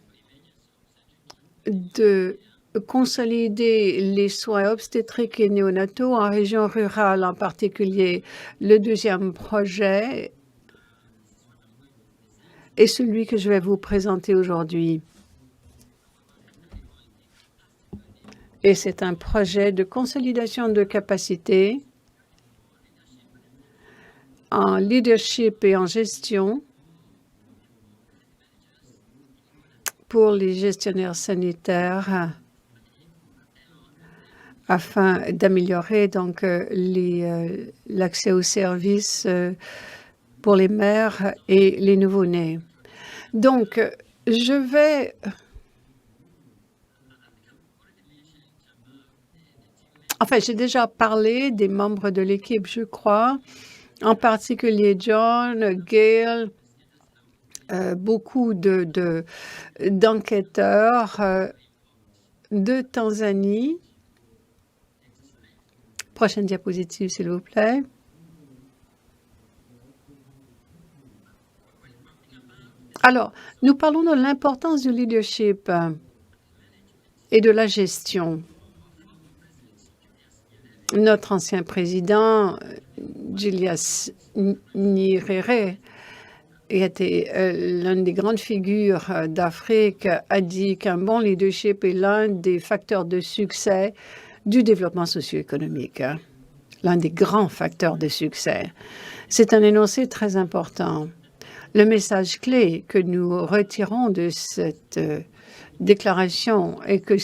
de consolider les soins obstétriques et néonataux en région rurale en particulier. Le deuxième projet est celui que je vais vous présenter aujourd'hui. Et c'est un projet de consolidation de capacité en leadership et en gestion pour les gestionnaires sanitaires afin d'améliorer donc l'accès aux services pour les mères et les nouveau-nés. Donc, je vais j'ai déjà parlé des membres de l'équipe, je crois, en particulier John, Gail, beaucoup d'enquêteurs de Tanzanie. Prochaine diapositive, s'il vous plaît. Alors, nous parlons de l'importance du leadership et de la gestion. Notre ancien président, Julius Nyerere, qui était l'une des grandes figures d'Afrique, a dit qu'un bon leadership est l'un des facteurs de succès du développement socio-économique, l'un des grands facteurs de succès. C'est un énoncé très important. Le message clé que nous retirons de cette déclaration est que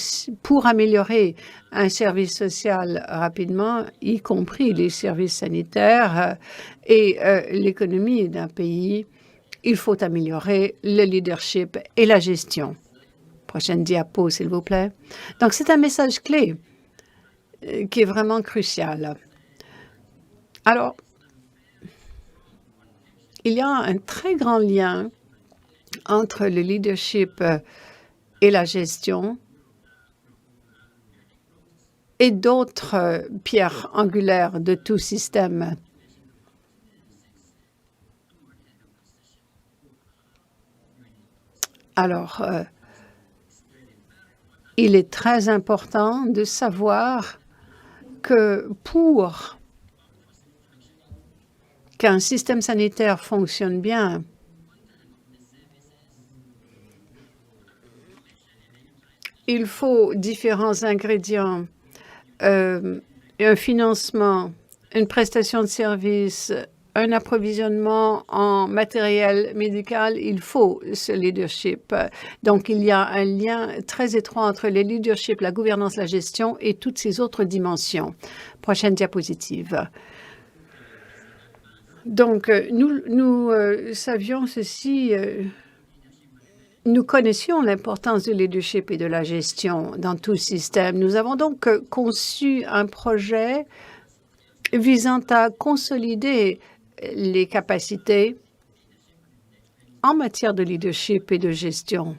pour améliorer un service social rapidement, y compris les services sanitaires et l'économie d'un pays, il faut améliorer le leadership et la gestion. Prochaine diapo, s'il vous plaît. Donc, c'est un message clé qui est vraiment crucial. Alors, il y a un très grand lien entre le leadership et la gestion et d'autres pierres angulaires de tout système. Alors, il est très important de savoir que pour qu'un système sanitaire fonctionne bien, il faut différents ingrédients, un financement, une prestation de service, un approvisionnement en matériel médical. Il faut ce leadership. Donc, il y a un lien très étroit entre le leadership, la gouvernance, la gestion et toutes ces autres dimensions. Prochaine diapositive. Donc, nous savions ceci. Nous connaissions l'importance du leadership et de la gestion dans tout système. Nous avons donc conçu un projet visant à consolider les capacités en matière de leadership et de gestion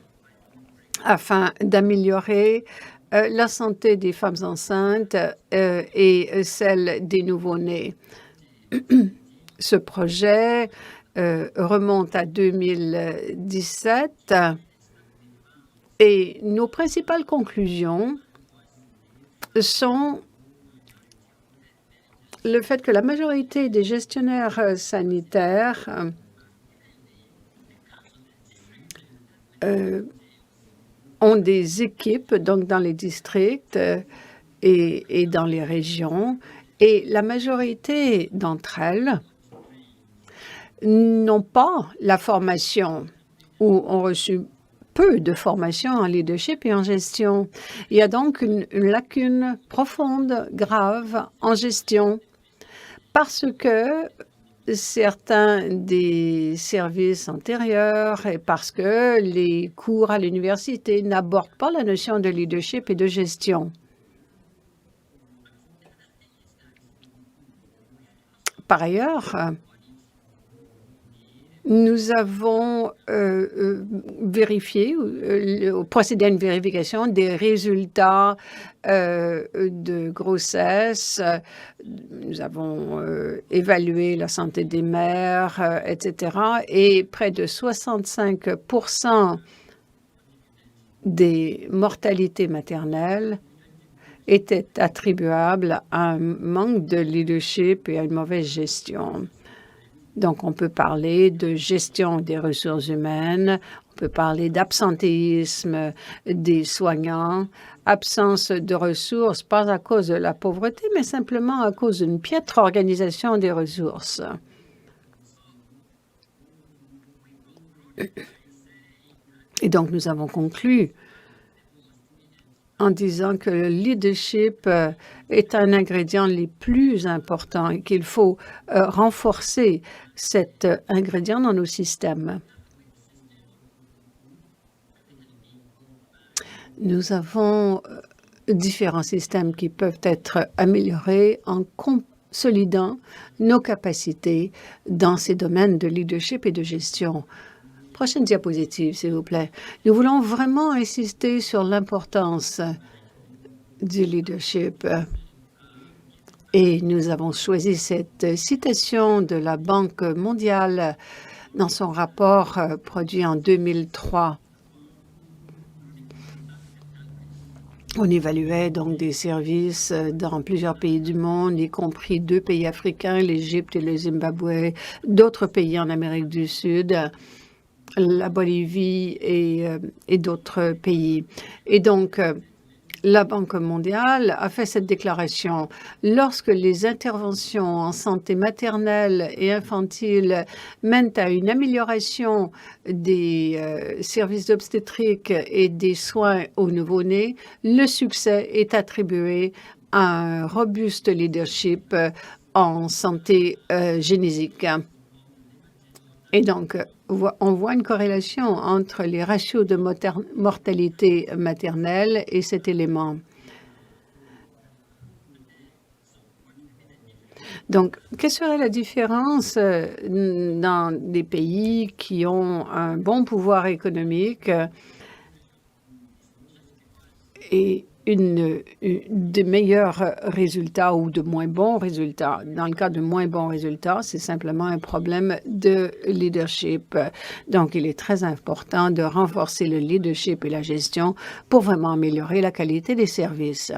afin d'améliorer la santé des femmes enceintes et celle des nouveau-nés. Ce projet remonte à 2017 et nos principales conclusions sont le fait que la majorité des gestionnaires sanitaires ont des équipes donc dans les districts et dans les régions, et la majorité d'entre elles n'ont pas la formation ou ont reçu peu de formation en leadership et en gestion. Il y a donc une lacune profonde, grave en gestion parce que certains des services antérieurs et parce que les cours à l'université n'abordent pas la notion de leadership et de gestion. Par ailleurs, nous avons vérifié, procédé à une vérification des résultats de grossesse. Nous avons évalué la santé des mères, etc. Et près de 65% des mortalités maternelles étaient attribuables à un manque de leadership et à une mauvaise gestion. Donc, on peut parler de gestion des ressources humaines, on peut parler d'absentéisme des soignants, absence de ressources, pas à cause de la pauvreté, mais simplement à cause d'une piètre organisation des ressources. Et donc, nous avons conclu en disant que le leadership est un ingrédient les plus importants et qu'il faut renforcer cet ingrédient dans nos systèmes. Nous avons différents systèmes qui peuvent être améliorés en consolidant nos capacités dans ces domaines de leadership et de gestion. Prochaine diapositive, s'il vous plaît. Nous voulons vraiment insister sur l'importance du leadership. Et nous avons choisi cette citation de la Banque mondiale dans son rapport produit en 2003. On évaluait donc des services dans plusieurs pays du monde, y compris 2 pays africains, l'Égypte et le Zimbabwe, d'autres pays en Amérique du Sud, la Bolivie et d'autres pays. Et donc, la Banque mondiale a fait cette déclaration. Lorsque les interventions en santé maternelle et infantile mènent à une amélioration des services d'obstétrique et des soins aux nouveau-nés, le succès est attribué à un robuste leadership en santé génésique. Et donc, on voit une corrélation entre les ratios de mortalité maternelle et cet élément. Donc, quelle serait la différence dans des pays qui ont un bon pouvoir économique et de meilleurs résultats ou de moins bons résultats? Dans le cas de moins bons résultats, c'est simplement un problème de leadership. Donc, il est très important de renforcer le leadership et la gestion pour vraiment améliorer la qualité des services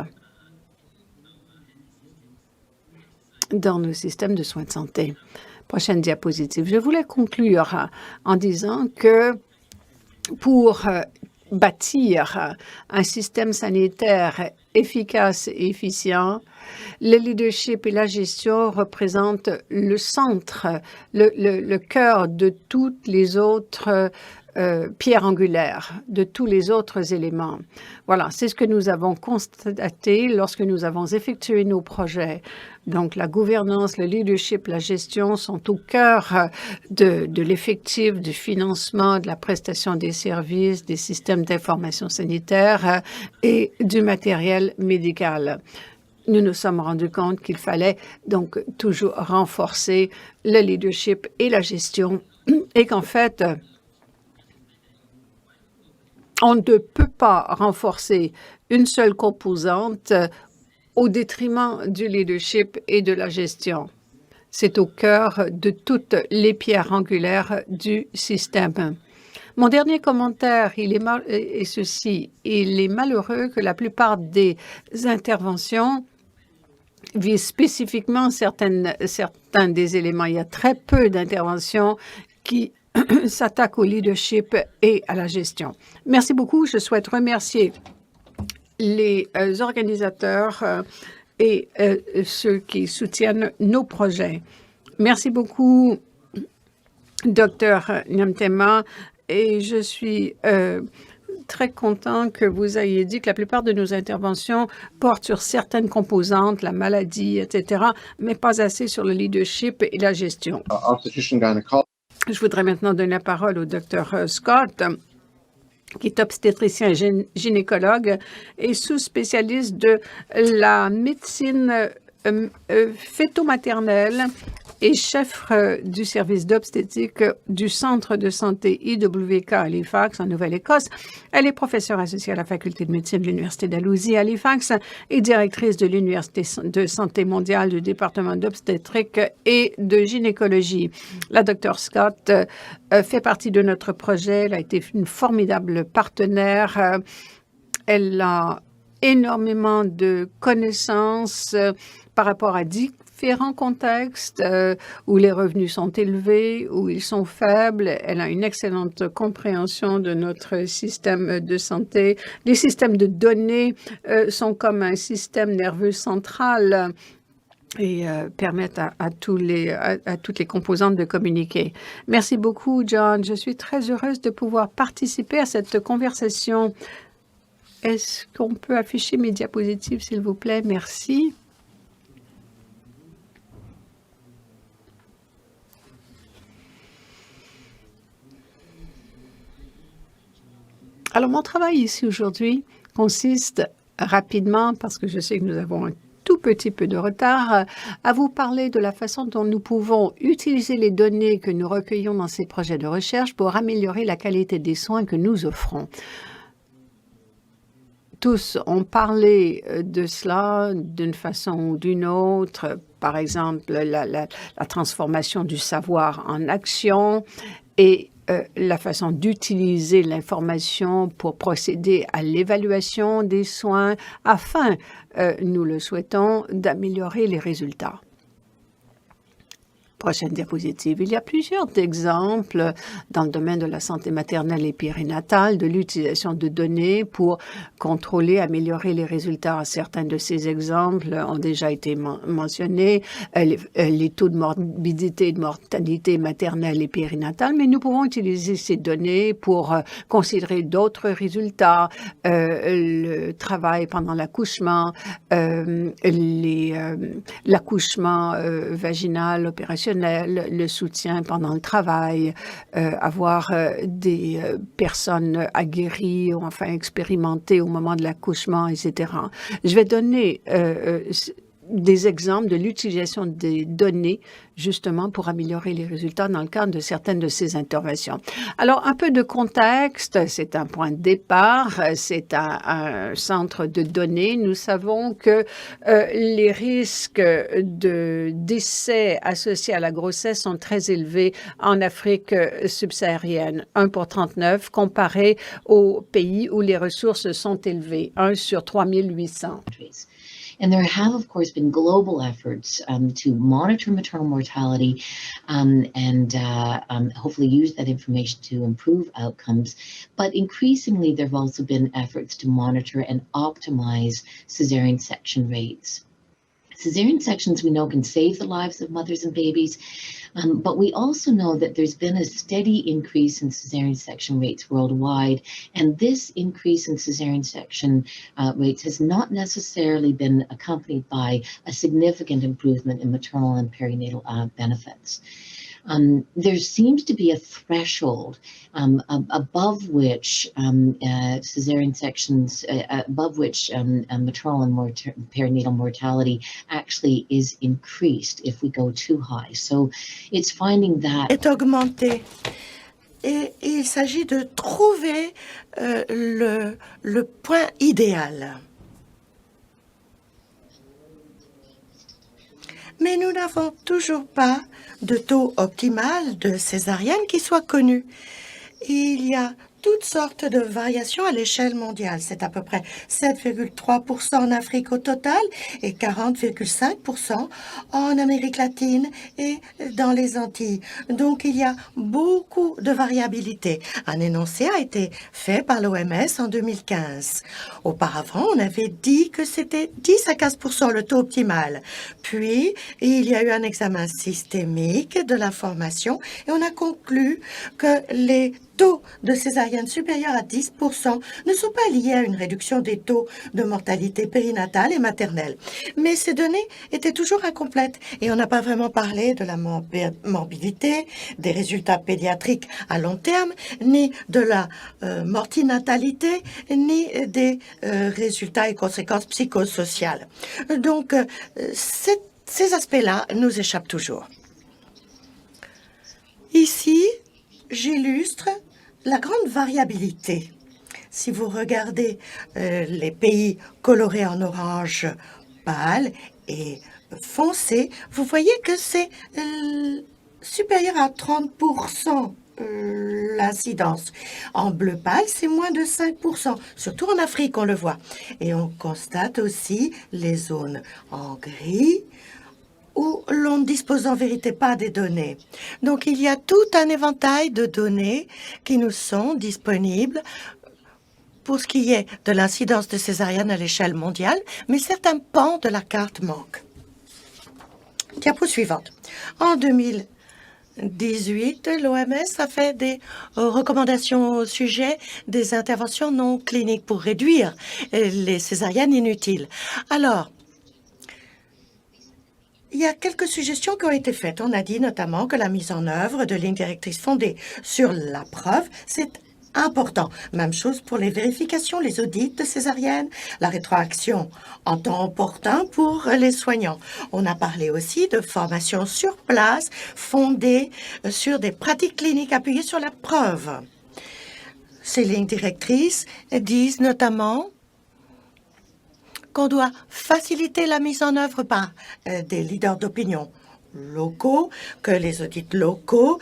dans nos systèmes de soins de santé. Prochaine diapositive. Je voulais conclure en disant que pour bâtir un système sanitaire efficace et efficient, le leadership et la gestion représentent le centre, le cœur de toutes les autres pierres angulaires, de tous les autres éléments. Voilà, c'est ce que nous avons constaté lorsque nous avons effectué nos projets. Donc, la gouvernance, le leadership, la gestion sont au cœur de l'effectif, du financement, de la prestation des services, des systèmes d'information sanitaire et du matériel médical. Nous nous sommes rendus compte qu'il fallait donc toujours renforcer le leadership et la gestion et qu'en fait, on ne peut pas renforcer une seule composante au détriment du leadership et de la gestion. C'est au cœur de toutes les pierres angulaires du système. Mon dernier commentaire est ceci. Il est malheureux que la plupart des interventions visent spécifiquement certains des éléments. Il y a très peu d'interventions qui s'attaquent au leadership et à la gestion. Merci beaucoup. Je souhaite remercier les organisateurs et ceux qui soutiennent nos projets. Merci beaucoup, Dr. Nyamtema, et je suis très content que vous ayez dit que la plupart de nos interventions portent sur certaines composantes, la maladie, etc., mais pas assez sur le leadership et la gestion. Je voudrais maintenant donner la parole au Dr. Scott, qui est obstétricien et gynécologue et sous-spécialiste de la médecine fœto-maternelle et chef du service d'obstétrique du Centre de santé IWK à Halifax, en Nouvelle-Écosse. Elle est professeure associée à la Faculté de médecine de l'Université d'Alousie à Halifax et directrice de l'Université de santé mondiale du département d'obstétrique et de gynécologie. La Dr. Scott fait partie de notre projet. Elle a été une formidable partenaire. Elle a énormément de connaissances par rapport à différents contextes où les revenus sont élevés, où ils sont faibles. Elle a une excellente compréhension de notre système de santé. Les systèmes de données sont comme un système nerveux central et permettent à toutes les composantes de communiquer. Merci beaucoup, John. Je suis très heureuse de pouvoir participer à cette conversation. Est-ce qu'on peut afficher mes diapositives, s'il vous plaît? Merci. Alors, mon travail ici aujourd'hui consiste rapidement, parce que je sais que nous avons un tout petit peu de retard, à vous parler de la façon dont nous pouvons utiliser les données que nous recueillons dans ces projets de recherche pour améliorer la qualité des soins que nous offrons. Tous ont parlé de cela d'une façon ou d'une autre, par exemple la transformation du savoir en action et la façon d'utiliser l'information pour procéder à l'évaluation des soins afin, nous le souhaitons, d'améliorer les résultats. Prochaine diapositive. Il y a plusieurs exemples dans le domaine de la santé maternelle et périnatale de l'utilisation de données pour contrôler, améliorer les résultats. Certains de ces exemples ont déjà été mentionnés, les taux de morbidité et de mortalité maternelle et périnatale, mais nous pouvons utiliser ces données pour considérer d'autres résultats, le travail pendant l'accouchement, l'accouchement vaginal, opérationnel, le soutien pendant le travail, avoir des personnes aguerries ou enfin expérimentées au moment de l'accouchement, etc. Je vais donner des exemples de l'utilisation des données justement pour améliorer les résultats dans le cadre de certaines de ces interventions. Alors, un peu de contexte, c'est un point de départ, c'est un centre de données. Nous savons que les risques de décès associés à la grossesse sont très élevés en Afrique subsaharienne, 1 pour 39, comparé aux pays où les ressources sont élevées, 1 sur 3800. And there have, of course, been global efforts to monitor maternal mortality and hopefully use that information to improve outcomes. But increasingly, there have also been efforts to monitor and optimize cesarean section rates. Cesarean sections, we know, can save the lives of mothers and babies, but we also know that there's been a steady increase in cesarean section rates worldwide, and this increase in cesarean section rates has not necessarily been accompanied by a significant improvement in maternal and perinatal benefits. There seems to be a threshold above which cesarean sections, above which maternal and perinatal mortality actually is increased if we go too high. So it's finding that est augmenté. Et il s'agit de trouver le point idéal. Mais nous n'avons toujours pas de taux optimal de césarienne qui soit connu. Il y a toutes sortes de variations à l'échelle mondiale. C'est à peu près 7,3% en Afrique au total et 40,5% en Amérique latine et dans les Antilles. Donc, il y a beaucoup de variabilité. Un énoncé a été fait par l'OMS en 2015. Auparavant, on avait dit que c'était 10 à 15% le taux optimal. Puis, il y a eu un examen systémique de l'information et on a conclu que les taux de césarienne supérieurs à 10% ne sont pas liés à une réduction des taux de mortalité périnatale et maternelle. Mais ces données étaient toujours incomplètes et on n'a pas vraiment parlé de la morbidité, des résultats pédiatriques à long terme, ni de la mortinatalité, ni des résultats et conséquences psychosociales. Donc, ces aspects-là nous échappent toujours. Ici, j'illustre la grande variabilité. Si vous regardez les pays colorés en orange pâle et foncé, vous voyez que c'est supérieur à 30% l'incidence. En bleu pâle, c'est moins de 5%, surtout en Afrique, on le voit. Et on constate aussi les zones en gris, où l'on ne dispose en vérité pas des données. Donc, il y a tout un éventail de données qui nous sont disponibles pour ce qui est de l'incidence de césarienne à l'échelle mondiale, mais certains pans de la carte manquent. Diapo suivante. En 2018, l'OMS a fait des recommandations au sujet des interventions non cliniques pour réduire les césariennes inutiles. Alors, il y a quelques suggestions qui ont été faites. On a dit notamment que la mise en œuvre de lignes directrices fondées sur la preuve, c'est important. Même chose pour les vérifications, les audits de césarienne, la rétroaction en temps opportun pour les soignants. On a parlé aussi de formation sur place fondée sur des pratiques cliniques appuyées sur la preuve. Ces lignes directrices disent notamment qu'on doit faciliter la mise en œuvre par des leaders d'opinion locaux, que les audits locaux,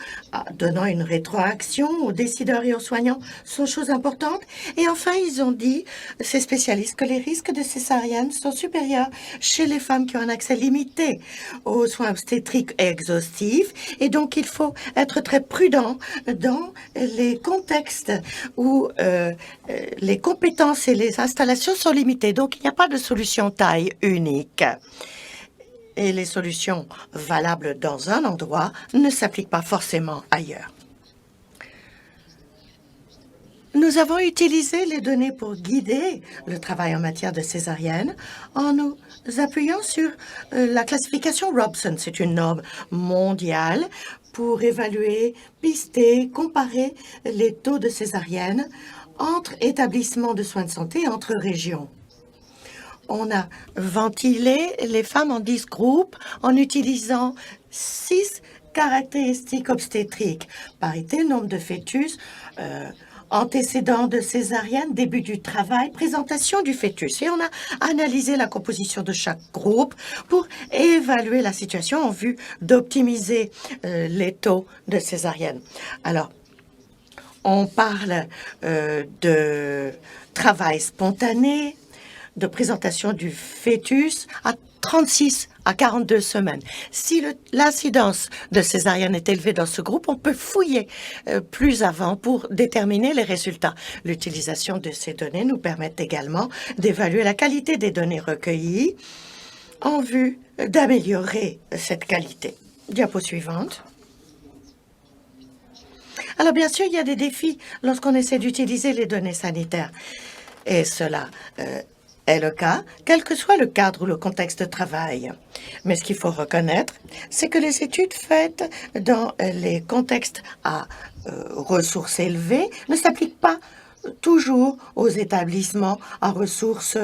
donnant une rétroaction aux décideurs et aux soignants, sont choses importantes. Et enfin, ils ont dit, ces spécialistes, que les risques de césarienne sont supérieurs chez les femmes qui ont un accès limité aux soins obstétriques exhaustifs. Et donc, il faut être très prudent dans les contextes où les compétences et les installations sont limitées. Donc, il n'y a pas de solution taille unique. Et les solutions valables dans un endroit ne s'appliquent pas forcément ailleurs. Nous avons utilisé les données pour guider le travail en matière de césarienne en nous appuyant sur la classification Robson. C'est une norme mondiale pour évaluer, pister, comparer les taux de césarienne entre établissements de soins de santé et entre régions. On a ventilé les femmes en 10 groupes en utilisant 6 caractéristiques obstétriques. Parité, nombre de fœtus, antécédents de césarienne, début du travail, présentation du fœtus. Et on a analysé la composition de chaque groupe pour évaluer la situation en vue d'optimiser les taux de césarienne. Alors, on parle de travail spontané, de présentation du fœtus à 36 à 42 semaines. Si l'incidence de césarienne est élevée dans ce groupe, on peut fouiller plus avant pour déterminer les résultats. L'utilisation de ces données nous permet également d'évaluer la qualité des données recueillies en vue d'améliorer cette qualité. Diapo suivante. Alors, bien sûr, il y a des défis lorsqu'on essaie d'utiliser les données sanitaires. Et cela est le cas, quel que soit le cadre ou le contexte de travail. Mais ce qu'il faut reconnaître, c'est que les études faites dans les contextes à ressources élevées ne s'appliquent pas toujours aux établissements à ressources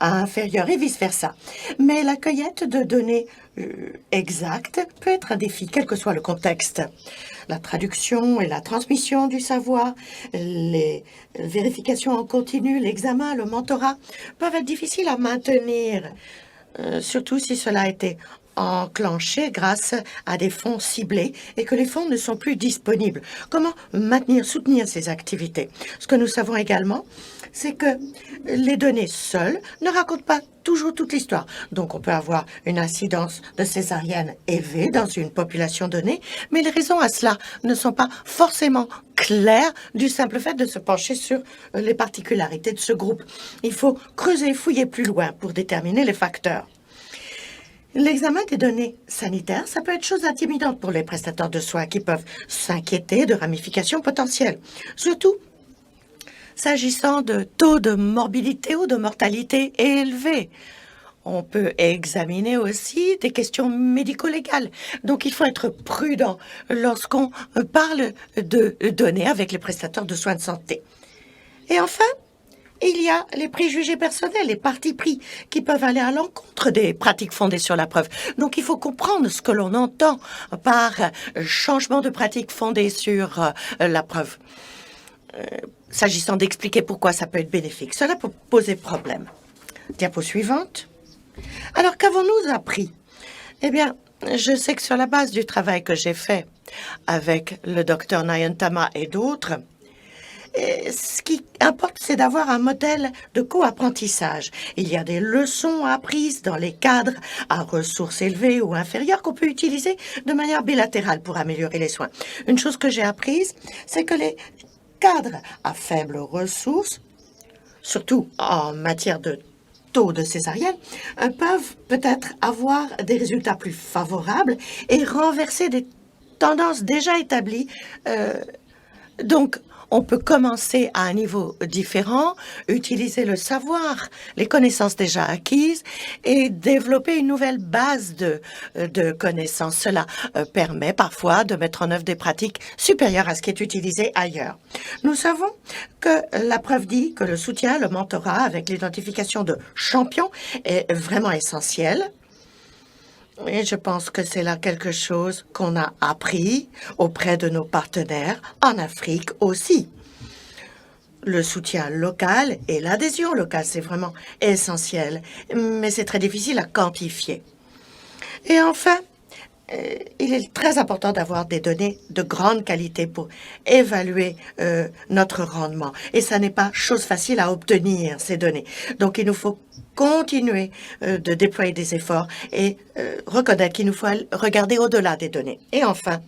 inférieures et vice-versa. Mais la cueillette de données exactes peut être un défi, quel que soit le contexte. La traduction et la transmission du savoir, les vérifications en continu, l'examen, le mentorat peuvent être difficiles à maintenir, surtout si cela a été enclenché grâce à des fonds ciblés et que les fonds ne sont plus disponibles. Comment soutenir ces activités? Ce que nous savons également, c'est que les données seules ne racontent pas toujours toute l'histoire. Donc, on peut avoir une incidence de césarienne élevée dans une population donnée, mais les raisons à cela ne sont pas forcément claires du simple fait de se pencher sur les particularités de ce groupe. Il faut creuser, fouiller plus loin pour déterminer les facteurs. L'examen des données sanitaires, ça peut être chose intimidante pour les prestataires de soins qui peuvent s'inquiéter de ramifications potentielles. Surtout s'agissant de taux de morbidité ou de mortalité élevés. On peut examiner aussi des questions médico-légales. Donc, il faut être prudent lorsqu'on parle de données avec les prestataires de soins de santé. Et enfin, il y a les préjugés personnels, les partis pris, qui peuvent aller à l'encontre des pratiques fondées sur la preuve. Donc, il faut comprendre ce que l'on entend par changement de pratiques fondées sur la preuve. S'agissant d'expliquer pourquoi ça peut être bénéfique, cela peut poser problème. Diapo suivante. Alors, qu'avons-nous appris? Eh bien, je sais que sur la base du travail que j'ai fait avec le docteur Nayantama et d'autres, ce qui importe, c'est d'avoir un modèle de co-apprentissage. Il y a des leçons apprises dans les cadres à ressources élevées ou inférieures qu'on peut utiliser de manière bilatérale pour améliorer les soins. Une chose que j'ai apprise, c'est que les cadres à faibles ressources, surtout en matière de taux de césarienne, peuvent peut-être avoir des résultats plus favorables et renverser des tendances déjà établies. Donc, on peut commencer à un niveau différent, utiliser le savoir, les connaissances déjà acquises et développer une nouvelle base de connaissances. Cela permet parfois de mettre en œuvre des pratiques supérieures à ce qui est utilisé ailleurs. Nous savons que la preuve dit que le soutien, le mentorat avec l'identification de champions est vraiment essentiel. Et je pense que c'est là quelque chose qu'on a appris auprès de nos partenaires en Afrique aussi. Le soutien local et l'adhésion locale, c'est vraiment essentiel, mais c'est très difficile à quantifier. Et enfin, il est très important d'avoir des données de grande qualité pour évaluer notre rendement. Et ça n'est pas chose facile à obtenir, ces données. Donc, il nous faut continuer de déployer des efforts et reconnaître qu'il nous faut regarder au-delà des données. Et enfin,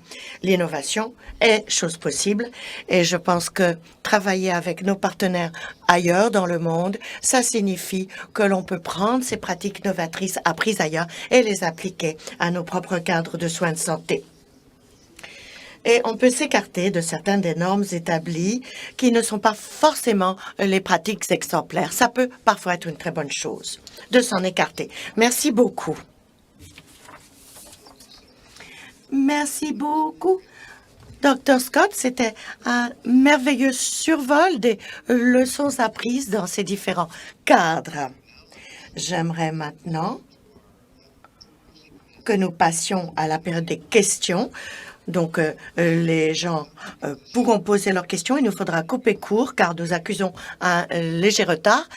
l'innovation est chose possible et je pense que travailler avec nos partenaires ailleurs dans le monde, ça signifie que l'on peut prendre ces pratiques novatrices apprises ailleurs et les appliquer à nos propres cadres de soins de santé. Et on peut s'écarter de certaines des normes établies qui ne sont pas forcément les pratiques exemplaires. Ça peut parfois être une très bonne chose de s'en écarter. Merci beaucoup. Merci beaucoup. Dr. Scott, c'était un merveilleux survol des leçons apprises dans ces différents cadres. J'aimerais maintenant que nous passions à la période des questions. Donc, les gens pourront poser leurs questions. Il nous faudra couper court car nous accusons un léger retard.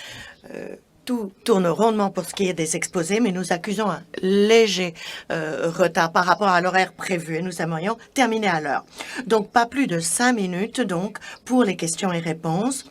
Tout tourne rondement pour ce qui est des exposés, mais nous accusons un léger retard par rapport à l'horaire prévu et nous aimerions terminer à l'heure. Donc, pas plus de 5 minutes donc pour les questions et réponses.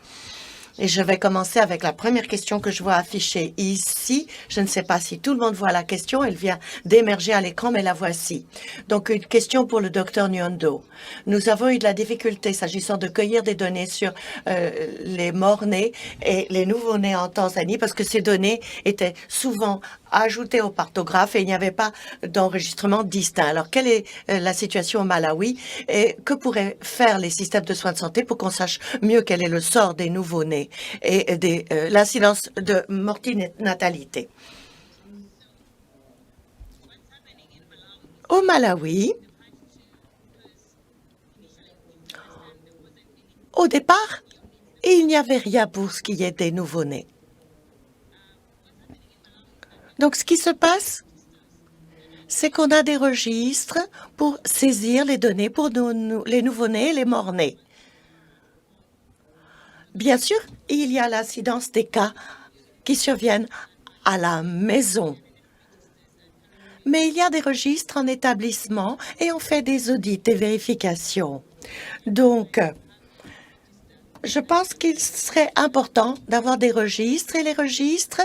Et je vais commencer avec la première question que je vois affichée ici. Je ne sais pas si tout le monde voit la question. Elle vient d'émerger à l'écran, mais la voici. Donc, une question pour le docteur Nyundo. Nous avons eu de la difficulté s'agissant de cueillir des données sur les morts-nés et les nouveau-nés en Tanzanie parce que ces données étaient souvent ajoutées au partographe et il n'y avait pas d'enregistrement distinct. Alors, quelle est la situation au Malawi et que pourraient faire les systèmes de soins de santé pour qu'on sache mieux quel est le sort des nouveau-nés et l'incidence de mortinatalité? Au Malawi, au départ, il n'y avait rien pour ce qui est des nouveau-nés. Donc, ce qui se passe, c'est qu'on a des registres pour saisir les données pour les nouveau-nés et les morts-nés. Bien sûr, il y a l'incidence des cas qui surviennent à la maison. Mais il y a des registres en établissement et on fait des audits et vérifications. Donc, je pense qu'il serait important d'avoir des registres et les registres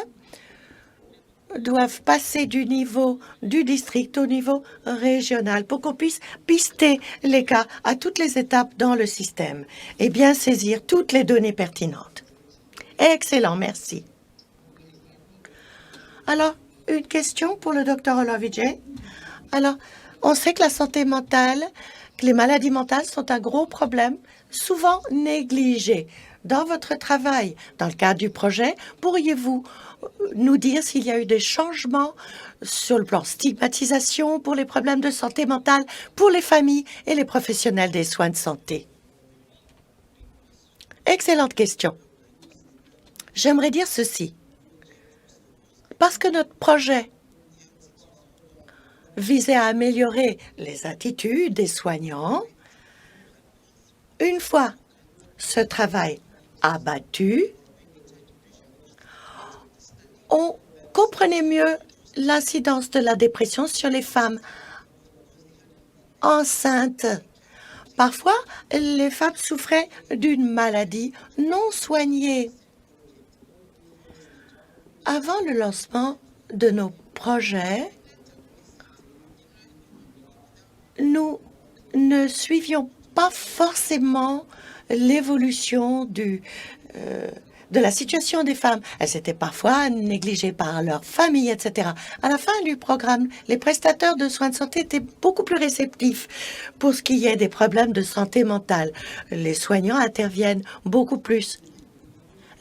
doivent passer du niveau du district au niveau régional pour qu'on puisse pister les cas à toutes les étapes dans le système et bien saisir toutes les données pertinentes. Excellent, merci. Alors, une question pour le docteur Olowije. Alors, on sait que la santé mentale, que les maladies mentales sont un gros problème, souvent négligé. Dans votre travail, dans le cadre du projet, pourriez-vous nous dire s'il y a eu des changements sur le plan stigmatisation pour les problèmes de santé mentale, pour les familles et les professionnels des soins de santé? Excellente question. J'aimerais dire ceci. Parce que notre projet visait à améliorer les attitudes des soignants, une fois ce travail abattu, on comprenait mieux l'incidence de la dépression sur les femmes enceintes. Parfois, les femmes souffraient d'une maladie non soignée. Avant le lancement de nos projets, nous ne suivions pas forcément l'évolution de la situation des femmes. Elles étaient parfois négligées par leur famille, etc. À la fin du programme, les prestataires de soins de santé étaient beaucoup plus réceptifs pour ce qui est des problèmes de santé mentale. Les soignants interviennent beaucoup plus.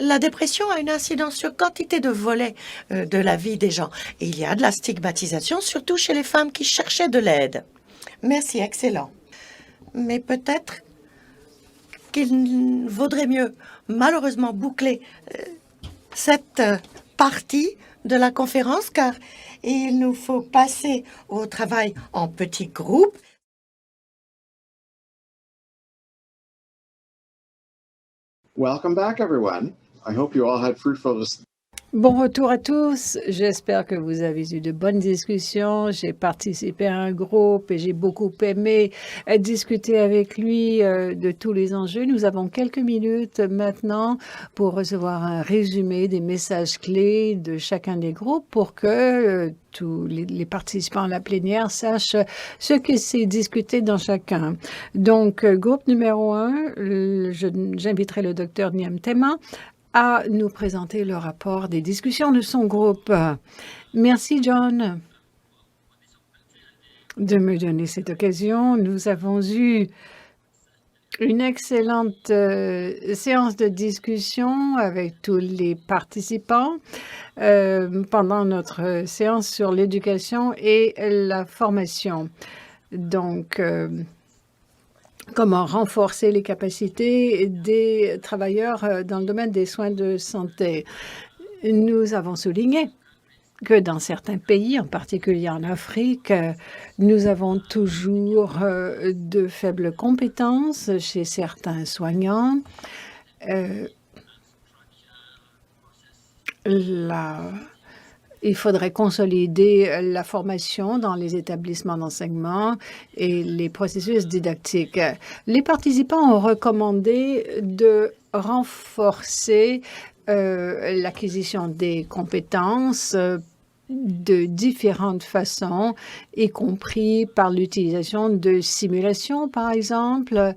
La dépression a une incidence sur quantité de volets de la vie des gens. Et il y a de la stigmatisation, surtout chez les femmes qui cherchaient de l'aide. Merci, excellent. Mais peut-être qu'il vaudrait mieux, malheureusement, boucler cette partie de la conférence, car il nous faut passer au travail en petits groupes. Welcome back, everyone. I hope you all had fruitful. Bon retour à tous. J'espère que vous avez eu de bonnes discussions. J'ai participé à un groupe et j'ai beaucoup aimé discuter avec lui de tous les enjeux. Nous avons quelques minutes maintenant pour recevoir un résumé des messages clés de chacun des groupes pour que tous les participants à la plénière sachent ce que c'est discuté dans chacun. Donc, groupe numéro 1, j'inviterai le docteur Nyamtema à nous présenter le rapport des discussions de son groupe. Merci, John, de me donner cette occasion. Nous avons eu une excellente séance de discussion avec tous les participants pendant notre séance sur l'éducation et la formation. Donc, comment renforcer les capacités des travailleurs dans le domaine des soins de santé. Nous avons souligné que dans certains pays, en particulier en Afrique, nous avons toujours de faibles compétences chez certains soignants. Il faudrait consolider la formation dans les établissements d'enseignement et les processus didactiques. Les participants ont recommandé de renforcer l'acquisition des compétences de différentes façons, y compris par l'utilisation de simulations, par exemple,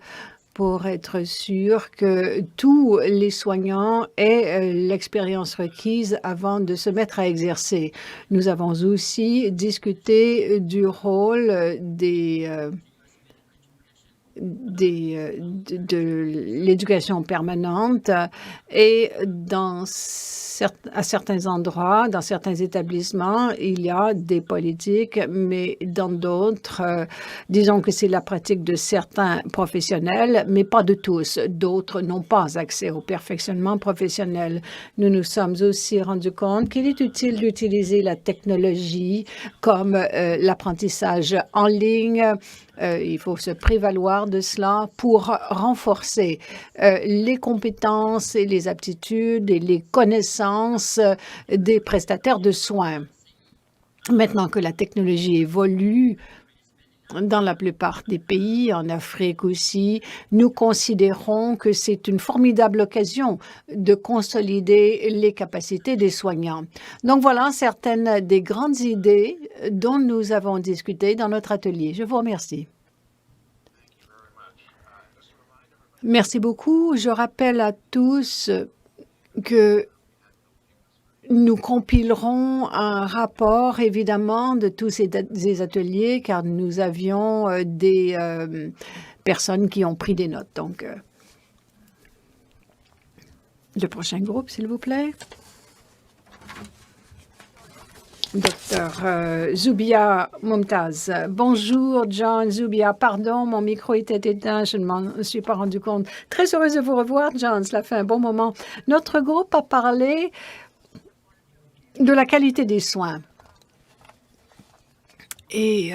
pour être sûr que tous les soignants aient l'expérience requise avant de se mettre à exercer. Nous avons aussi discuté du rôle de l'éducation permanente et à certains endroits, dans certains établissements, il y a des politiques, mais dans d'autres, disons que c'est la pratique de certains professionnels, mais pas de tous. D'autres n'ont pas accès au perfectionnement professionnel. Nous nous sommes aussi rendus compte qu'il est utile d'utiliser la technologie comme l'apprentissage en ligne. Il faut se prévaloir de cela pour renforcer les compétences et les aptitudes et les connaissances des prestataires de soins. Maintenant que la technologie évolue dans la plupart des pays, en Afrique aussi, nous considérons que c'est une formidable occasion de consolider les capacités des soignants. Donc voilà certaines des grandes idées dont nous avons discuté dans notre atelier. Je vous remercie. Merci beaucoup. Je rappelle à tous que nous compilerons un rapport, évidemment, de tous ces ateliers, car nous avions des personnes qui ont pris des notes. Donc, le prochain groupe, s'il vous plaît. Docteur Zoubia Momtaz. Bonjour, John Zoubia. Pardon, mon micro était éteint, je ne m'en suis pas rendu compte. Très heureuse de vous revoir, John. Cela fait un bon moment. Notre groupe a parlé de la qualité des soins. Et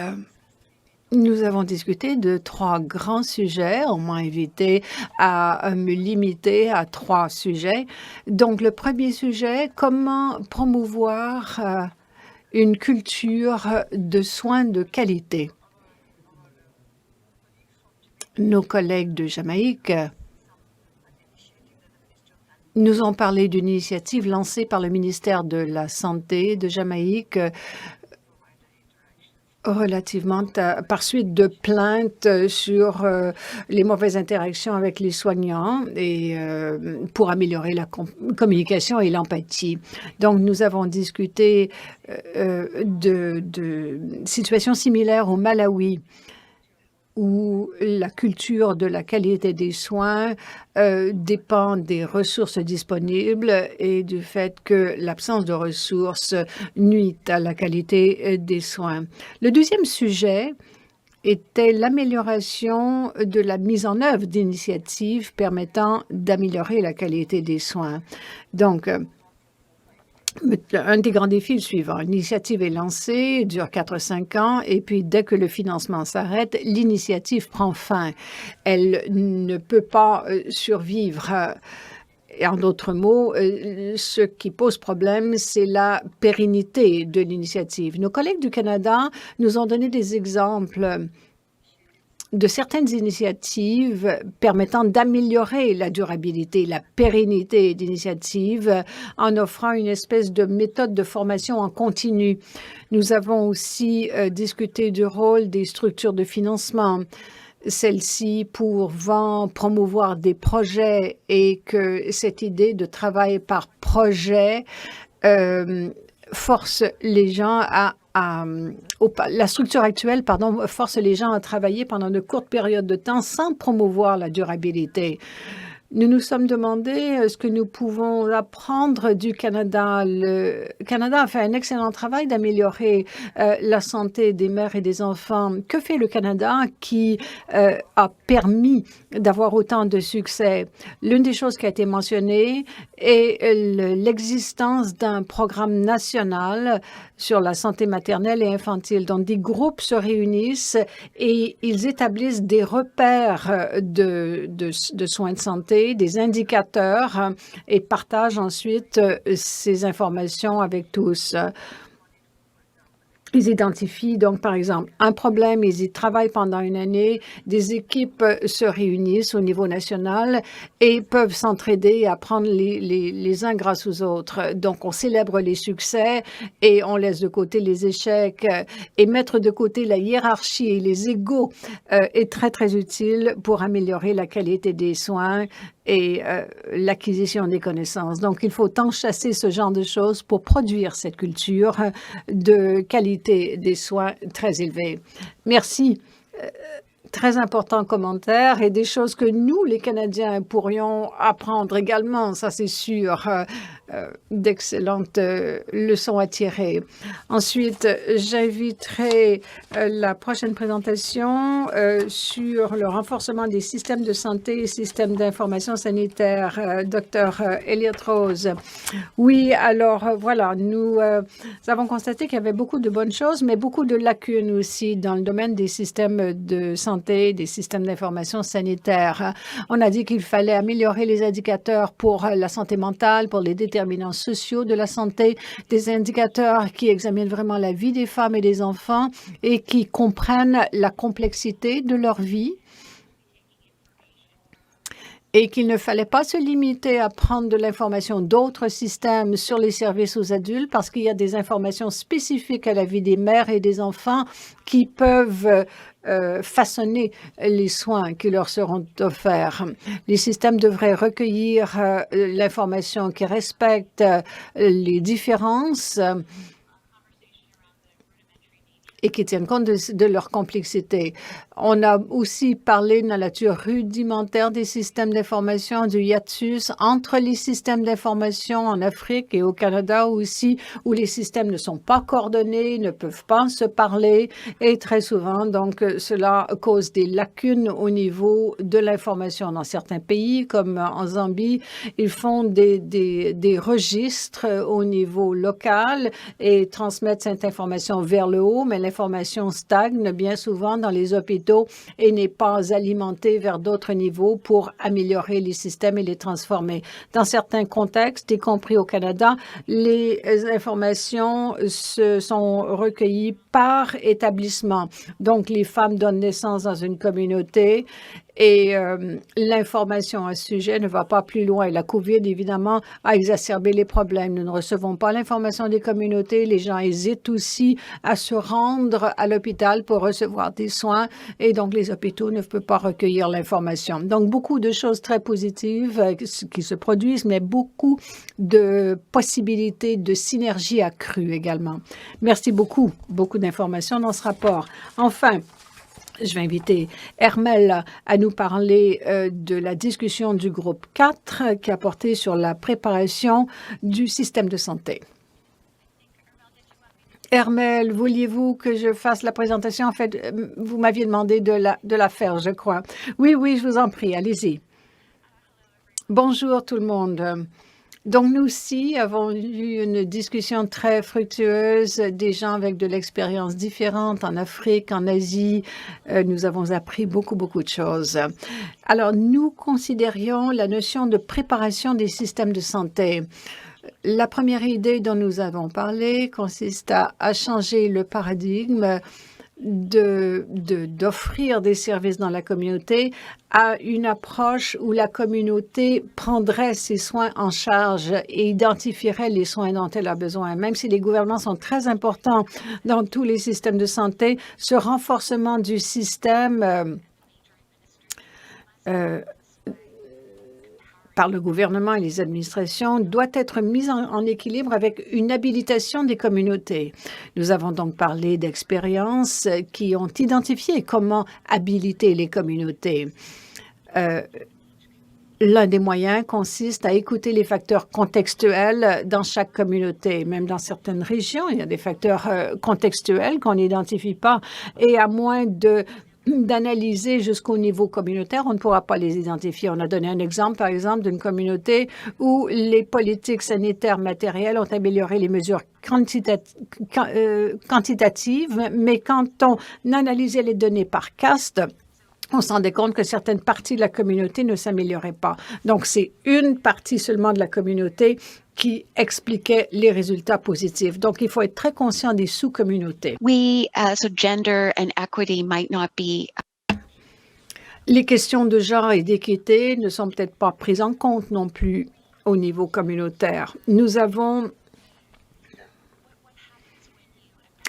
nous avons discuté de 3 grands sujets. On m'a invité à me limiter à 3 sujets. Donc, le premier sujet, comment promouvoir une culture de soins de qualité. Nos collègues de Jamaïque nous ont parlé d'une initiative lancée par le ministère de la Santé de Jamaïque relativement par suite de plaintes sur les mauvaises interactions avec les soignants et pour améliorer la communication et l'empathie. Donc, nous avons discuté de situations similaires au Malawi, où la culture de la qualité des soins dépend des ressources disponibles et du fait que l'absence de ressources nuit à la qualité des soins. Le deuxième sujet était l'amélioration de la mise en œuvre d'initiatives permettant d'améliorer la qualité des soins. Donc, un des grands défis est le suivant. L'initiative est lancée, dure 4 à 5 ans, et puis dès que le financement s'arrête, l'initiative prend fin. Elle ne peut pas survivre. Et en d'autres mots, ce qui pose problème, c'est la pérennité de l'initiative. Nos collègues du Canada nous ont donné des exemples de certaines initiatives permettant d'améliorer la durabilité, la pérennité d'initiatives en offrant une espèce de méthode de formation en continu. Nous avons aussi discuté du rôle des structures de financement, celles-ci pouvant promouvoir des projets et que cette idée de travail par projet force les gens la structure actuelle, force les gens à travailler pendant de courtes périodes de temps sans promouvoir la durabilité. Nous nous sommes demandé ce que nous pouvons apprendre du Canada. Le Canada a fait un excellent travail d'améliorer la santé des mères et des enfants. Que fait le Canada qui a permis d'avoir autant de succès? L'une des choses qui a été mentionnée est l'existence d'un programme national sur la santé maternelle et infantile. Donc, des groupes se réunissent et ils établissent des repères de soins de santé, des indicateurs et partagent ensuite ces informations avec tous. Ils identifient donc, par exemple, un problème, ils y travaillent pendant une année, des équipes se réunissent au niveau national et peuvent s'entraider et apprendre les uns grâce aux autres. Donc, on célèbre les succès et on laisse de côté les échecs. Et mettre de côté la hiérarchie et les égos est très, très utile pour améliorer la qualité des soins et l'acquisition des connaissances. Donc, il faut enchasser ce genre de choses pour produire cette culture de qualité des soins très élevée. Merci. Très important commentaire et des choses que nous, les Canadiens, pourrions apprendre également, ça c'est sûr, d'excellentes leçons à tirer. Ensuite, j'inviterai la prochaine présentation sur le renforcement des systèmes de santé et systèmes d'information sanitaire, Dr. Elliott Rose. Oui, alors voilà, nous avons constaté qu'il y avait beaucoup de bonnes choses, mais beaucoup de lacunes aussi dans le domaine des systèmes de santé, des systèmes d'information sanitaire. On a dit qu'il fallait améliorer les indicateurs pour la santé mentale, pour les déterminants sociaux de la santé, des indicateurs qui examinent vraiment la vie des femmes et des enfants et qui comprennent la complexité de leur vie. Et qu'il ne fallait pas se limiter à prendre de l'information d'autres systèmes sur les services aux adultes parce qu'il y a des informations spécifiques à la vie des mères et des enfants qui peuvent façonner les soins qui leur seront offerts. Les systèmes devraient recueillir l'information qui respecte les différences et qui tiennent compte de leur complexité. On a aussi parlé de la nature rudimentaire des systèmes d'information, du hiatus entre les systèmes d'information en Afrique et au Canada aussi, où les systèmes ne sont pas coordonnés, ne peuvent pas se parler et très souvent, donc, cela cause des lacunes au niveau de l'information. Dans certains pays, comme en Zambie, ils font des registres au niveau local et transmettent cette information vers le haut, mais l'information stagne bien souvent dans les hôpitaux et n'est pas alimentée vers d'autres niveaux pour améliorer les systèmes et les transformer. Dans certains contextes, y compris au Canada, les informations se sont recueillies par établissement. Donc, les femmes donnent naissance dans une communauté et l'information à ce sujet ne va pas plus loin. La COVID, évidemment, a exacerbé les problèmes. Nous ne recevons pas l'information des communautés. Les gens hésitent aussi à se rendre à l'hôpital pour recevoir des soins et donc les hôpitaux ne peuvent pas recueillir l'information. Donc, beaucoup de choses très positives qui se produisent, mais beaucoup de possibilités de synergie accrue également. Merci beaucoup. Beaucoup d'informations dans ce rapport. Enfin, je vais inviter Hermel à nous parler de la discussion du groupe 4 qui a porté sur la préparation du système de santé. Hermel, vouliez-vous que je fasse la présentation? En fait, vous m'aviez demandé de la faire, je crois. Oui, je vous en prie, allez-y. Bonjour tout le monde. Donc, nous aussi avons eu une discussion très fructueuse, des gens avec de l'expérience différente en Afrique, en Asie. Nous avons appris beaucoup de choses. Alors, nous considérions la notion de préparation des systèmes de santé. La première idée dont nous avons parlé consiste à changer le paradigme d'offrir des services dans la communauté à une approche où la communauté prendrait ses soins en charge et identifierait les soins dont elle a besoin. Même si les gouvernements sont très importants dans tous les systèmes de santé, ce renforcement du système par le gouvernement et les administrations doit être mise en équilibre avec une habilitation des communautés. Nous avons donc parlé d'expériences qui ont identifié comment habiliter les communautés. L'un des moyens consiste à écouter les facteurs contextuels dans chaque communauté. Même dans certaines régions, il y a des facteurs contextuels qu'on n'identifie pas. Et à moins d'analyser jusqu'au niveau communautaire, on ne pourra pas les identifier. On a donné un exemple, par exemple, d'une communauté où les politiques sanitaires matérielles ont amélioré les mesures quantitatives, mais quand on analysait les données par caste, on se rendait compte que certaines parties de la communauté ne s'amélioraient pas. Donc, c'est une partie seulement de la communauté qui expliquait les résultats positifs. Donc, il faut être très conscient des sous-communautés. So gender and equity might not be. Les questions de genre et d'équité ne sont peut-être pas prises en compte non plus au niveau communautaire. Nous avons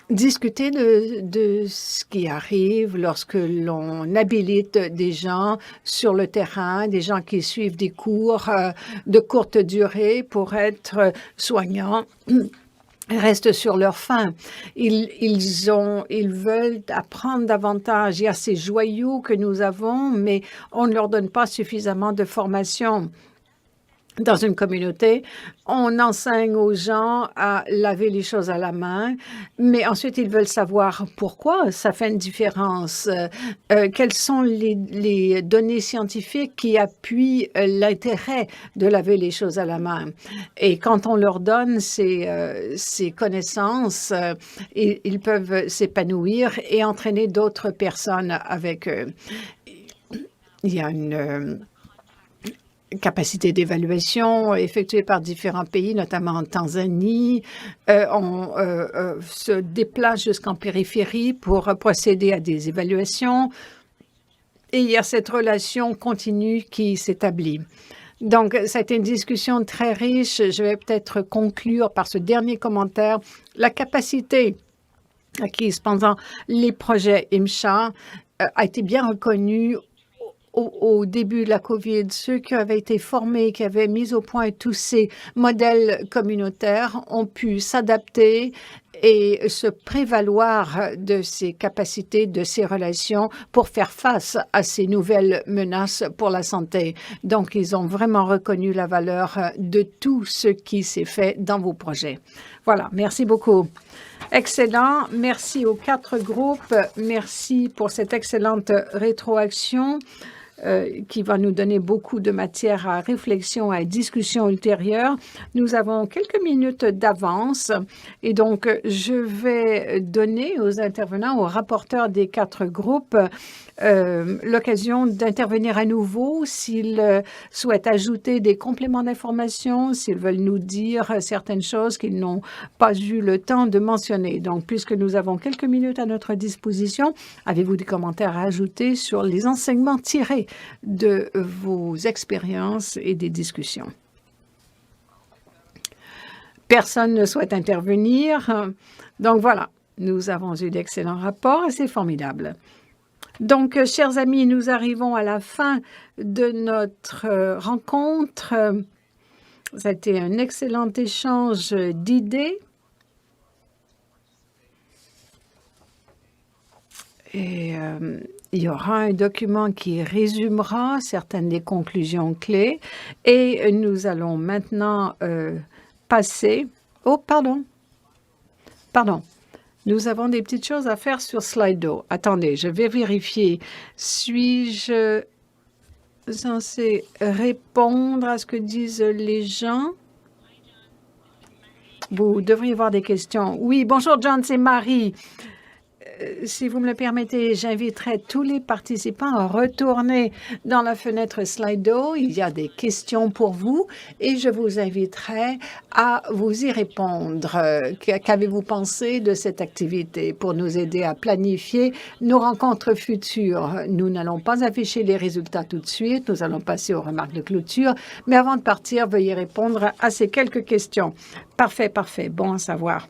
discuter de ce qui arrive lorsque l'on habilite des gens sur le terrain, des gens qui suivent des cours de courte durée pour être soignants. Restent sur leur faim. Ils veulent apprendre davantage. Il y a ces joyaux que nous avons, mais on ne leur donne pas suffisamment de formation. Dans une communauté, on enseigne aux gens à laver les choses à la main, mais ensuite, ils veulent savoir pourquoi ça fait une différence. Quelles sont les données scientifiques qui appuient l'intérêt de laver les choses à la main? Et quand on leur donne ces connaissances, ils peuvent s'épanouir et entraîner d'autres personnes avec eux. Il y a une capacité d'évaluation effectuée par différents pays, notamment en Tanzanie. On se déplace jusqu'en périphérie pour procéder à des évaluations. Et il y a cette relation continue qui s'établit. Donc, ça a été une discussion très riche. Je vais peut-être conclure par ce dernier commentaire. La capacité acquise pendant les projets IMSHA a été bien reconnue au début de la COVID. Ceux qui avaient été formés, qui avaient mis au point tous ces modèles communautaires ont pu s'adapter et se prévaloir de ces capacités, de ces relations pour faire face à ces nouvelles menaces pour la santé. Donc, ils ont vraiment reconnu la valeur de tout ce qui s'est fait dans vos projets. Voilà, merci beaucoup. Excellent. Merci aux 4 groupes. Merci pour cette excellente rétroaction qui va nous donner beaucoup de matière à réflexion, à discussion ultérieure. Nous avons quelques minutes d'avance et donc je vais donner aux intervenants, aux rapporteurs des 4 groupes, l'occasion d'intervenir à nouveau s'ils souhaitent ajouter des compléments d'information, s'ils veulent nous dire certaines choses qu'ils n'ont pas eu le temps de mentionner. Donc, puisque nous avons quelques minutes à notre disposition, avez-vous des commentaires à ajouter sur les enseignements tirés de vos expériences et des discussions? Personne ne souhaite intervenir. Donc, voilà, nous avons eu d'excellents rapports et c'est formidable. Donc, chers amis, nous arrivons à la fin de notre rencontre. Ça a été un excellent échange d'idées. Et il y aura un document qui résumera certaines des conclusions clés. Et nous allons maintenant passer... Oh, pardon. Pardon. Nous avons des petites choses à faire sur Slido. Attendez, je vais vérifier. Suis-je censé répondre à ce que disent les gens? Vous devriez avoir des questions. Oui, bonjour John, c'est Marie. Si vous me le permettez, j'inviterai tous les participants à retourner dans la fenêtre Slido. Il y a des questions pour vous et je vous inviterai à vous y répondre. Qu'avez-vous pensé de cette activité pour nous aider à planifier nos rencontres futures? Nous n'allons pas afficher les résultats tout de suite. Nous allons passer aux remarques de clôture. Mais avant de partir, veuillez répondre à ces quelques questions. Parfait, parfait. Bon à savoir.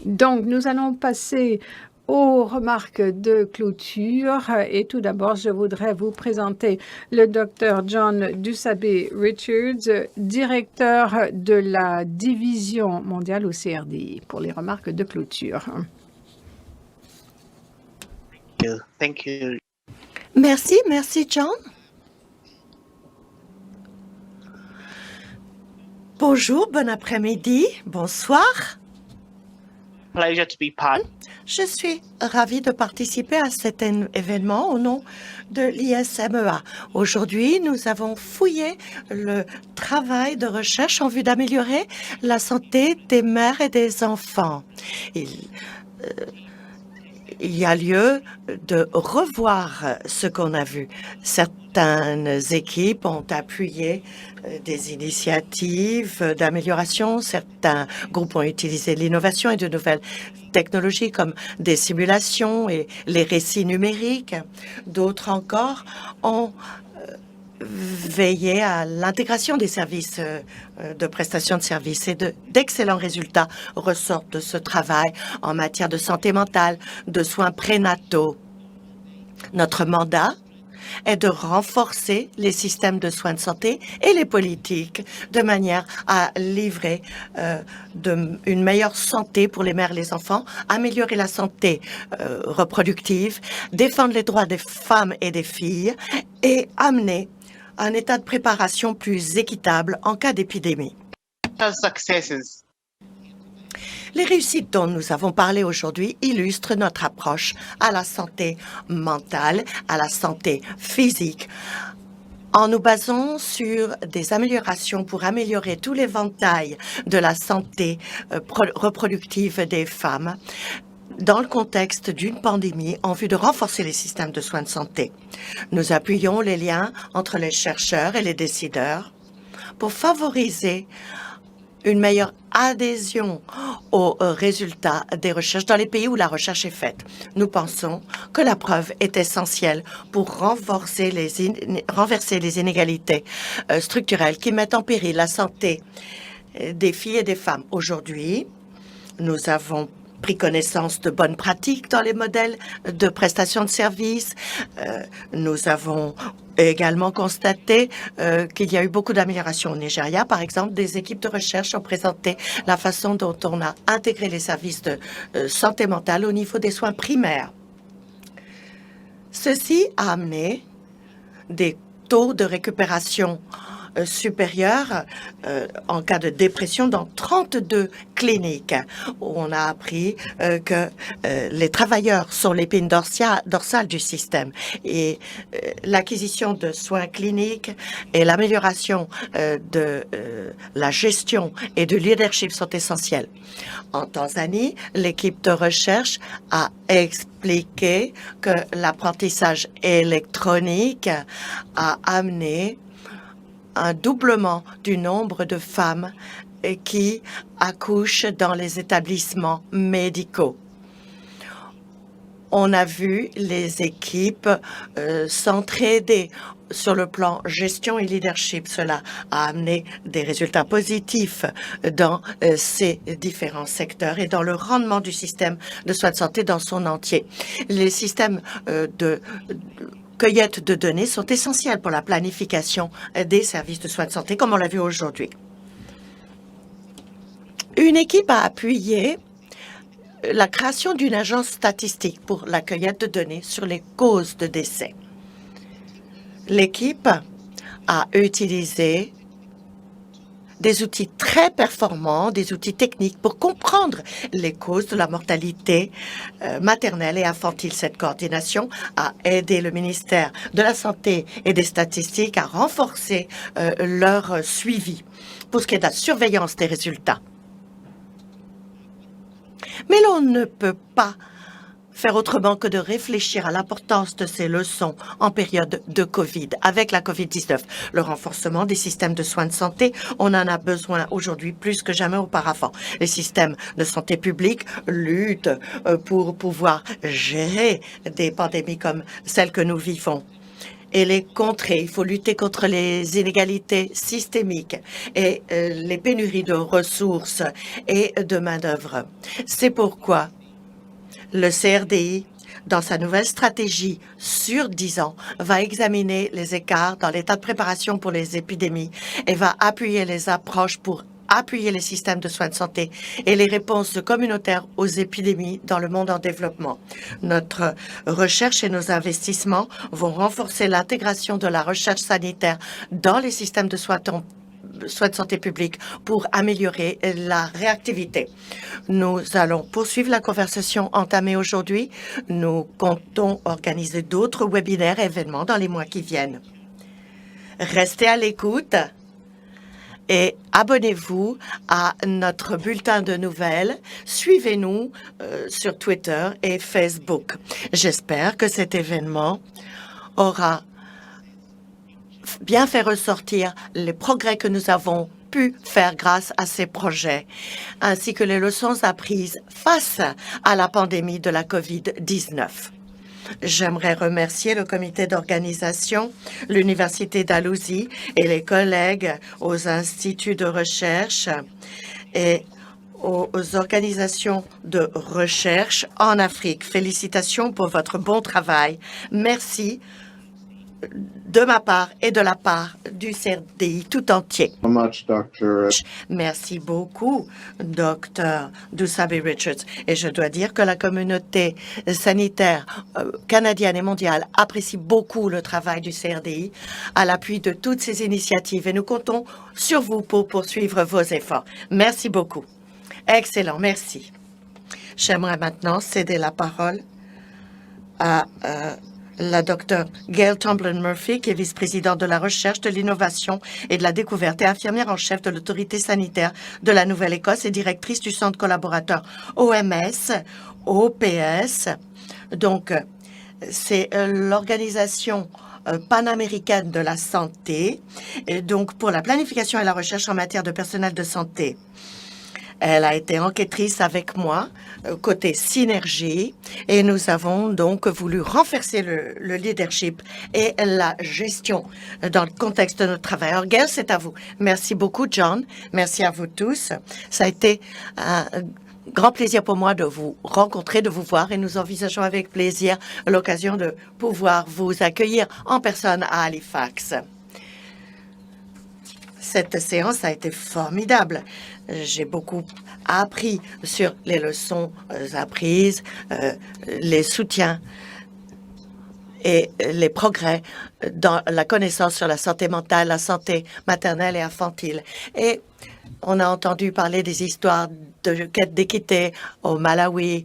Donc, nous allons passer aux remarques de clôture. Et tout d'abord, je voudrais vous présenter le Dr. John Dusabe-Richards, directeur de la division mondiale au CRDI, pour les remarques de clôture. Thank you. Merci, merci John. Bonjour, bon après-midi, bonsoir. Pleasure to be part. Je suis ravie de participer à cet événement au nom de l'ISMEA. Aujourd'hui, nous avons fouillé le travail de recherche en vue d'améliorer la santé des mères et des enfants. Il y a lieu de revoir ce qu'on a vu. Certaines équipes ont appuyé des initiatives d'amélioration. Certains groupes ont utilisé l'innovation et de nouvelles technologies comme des simulations et les récits numériques. D'autres encore ont veillé à l'intégration des services de prestation de services et d'excellents résultats ressortent de ce travail en matière de santé mentale, de soins prénataux. Notre mandat est de renforcer les systèmes de soins de santé et les politiques de manière à livrer une meilleure santé pour les mères et les enfants, améliorer la santé reproductive, défendre les droits des femmes et des filles et amener un état de préparation plus équitable en cas d'épidémie. Successes. Les réussites dont nous avons parlé aujourd'hui illustrent notre approche à la santé mentale, à la santé physique, en nous basant sur des améliorations pour améliorer tout l'éventail de la santé reproductive des femmes dans le contexte d'une pandémie en vue de renforcer les systèmes de soins de santé. Nous appuyons les liens entre les chercheurs et les décideurs pour favoriser une meilleure adhésion aux résultats des recherches dans les pays où la recherche est faite. Nous pensons que la preuve est essentielle pour renverser les inégalités structurelles qui mettent en péril la santé des filles et des femmes. Aujourd'hui, nous avons pris connaissance de bonnes pratiques dans les modèles de prestation de services. Nous avons également constaté qu'il y a eu beaucoup d'améliorations au Nigeria. Par exemple, des équipes de recherche ont présenté la façon dont on a intégré les services de santé mentale au niveau des soins primaires. Ceci a amené des taux de récupération supérieure en cas de dépression dans 32 cliniques. On a appris que les travailleurs sont l'épine dorsale du système et l'acquisition de soins cliniques et l'amélioration de la gestion et du leadership sont essentiels. En Tanzanie, l'équipe de recherche a expliqué que l'apprentissage électronique a amené un doublement du nombre de femmes qui accouchent dans les établissements médicaux. On a vu les équipes s'entraider sur le plan gestion et leadership. Cela a amené des résultats positifs dans ces différents secteurs et dans le rendement du système de soins de santé dans son entier. Les systèmes de cueillette de données sont essentielles pour la planification des services de soins de santé, comme on l'a vu aujourd'hui. Une équipe a appuyé la création d'une agence statistique pour la cueillette de données sur les causes de décès. L'équipe a utilisé des outils très performants, des outils techniques pour comprendre les causes de la mortalité maternelle et infantile. Cette coordination a aidé le ministère de la Santé et des Statistiques à renforcer leur suivi pour ce qui est de la surveillance des résultats. Mais l'on ne peut pas faire autrement que de réfléchir à l'importance de ces leçons en période de COVID. Avec la COVID-19, le renforcement des systèmes de soins de santé, on en a besoin aujourd'hui plus que jamais auparavant. Les systèmes de santé publique luttent pour pouvoir gérer des pandémies comme celle que nous vivons et les contrer. Il faut lutter contre les inégalités systémiques et les pénuries de ressources et de main-d'œuvre. C'est pourquoi le CRDI, dans sa nouvelle stratégie sur 10 ans, va examiner les écarts dans l'état de préparation pour les épidémies et va appuyer les approches pour appuyer les systèmes de soins de santé et les réponses communautaires aux épidémies dans le monde en développement. Notre recherche et nos investissements vont renforcer l'intégration de la recherche sanitaire dans les systèmes de soins soins de santé publique pour améliorer la réactivité. Nous allons poursuivre la conversation entamée aujourd'hui. Nous comptons organiser d'autres webinaires et événements dans les mois qui viennent. Restez à l'écoute et abonnez-vous à notre bulletin de nouvelles. Suivez-nous sur Twitter et Facebook. J'espère que cet événement aura bien fait ressortir les progrès que nous avons pu faire grâce à ces projets, ainsi que les leçons apprises face à la pandémie de la COVID-19. J'aimerais remercier le comité d'organisation, l'Université d'Alousie et les collègues aux instituts de recherche et aux organisations de recherche en Afrique. Félicitations pour votre bon travail. Merci de ma part et de la part du CRDI tout entier. So much, Dr. Merci beaucoup, Dr. Dusabe Richards. Et je dois dire que la communauté sanitaire canadienne et mondiale apprécie beaucoup le travail du CRDI à l'appui de toutes ces initiatives et nous comptons sur vous pour poursuivre vos efforts. Merci beaucoup. Excellent, merci. J'aimerais maintenant céder la parole à la Dr. Gail Tomblin-Murphy, qui est vice-présidente de la recherche, de l'innovation et de la découverte et infirmière en chef de l'autorité sanitaire de la Nouvelle-Écosse et directrice du centre collaborateur OMS, OPS. Donc, c'est l'organisation panaméricaine de la santé, et donc pour la planification et la recherche en matière de personnel de santé. Elle a été enquêtrice avec moi, côté synergie, et nous avons donc voulu renforcer le leadership et la gestion dans le contexte de notre travail. Alors, Gail, c'est à vous. Merci beaucoup, John. Merci à vous tous. Ça a été un grand plaisir pour moi de vous rencontrer, de vous voir, et nous envisageons avec plaisir l'occasion de pouvoir vous accueillir en personne à Halifax. Cette séance a été formidable. J'ai beaucoup appris sur les leçons apprises, les soutiens et les progrès dans la connaissance sur la santé mentale, la santé maternelle et infantile. Et on a entendu parler des histoires de quête d'équité au Malawi,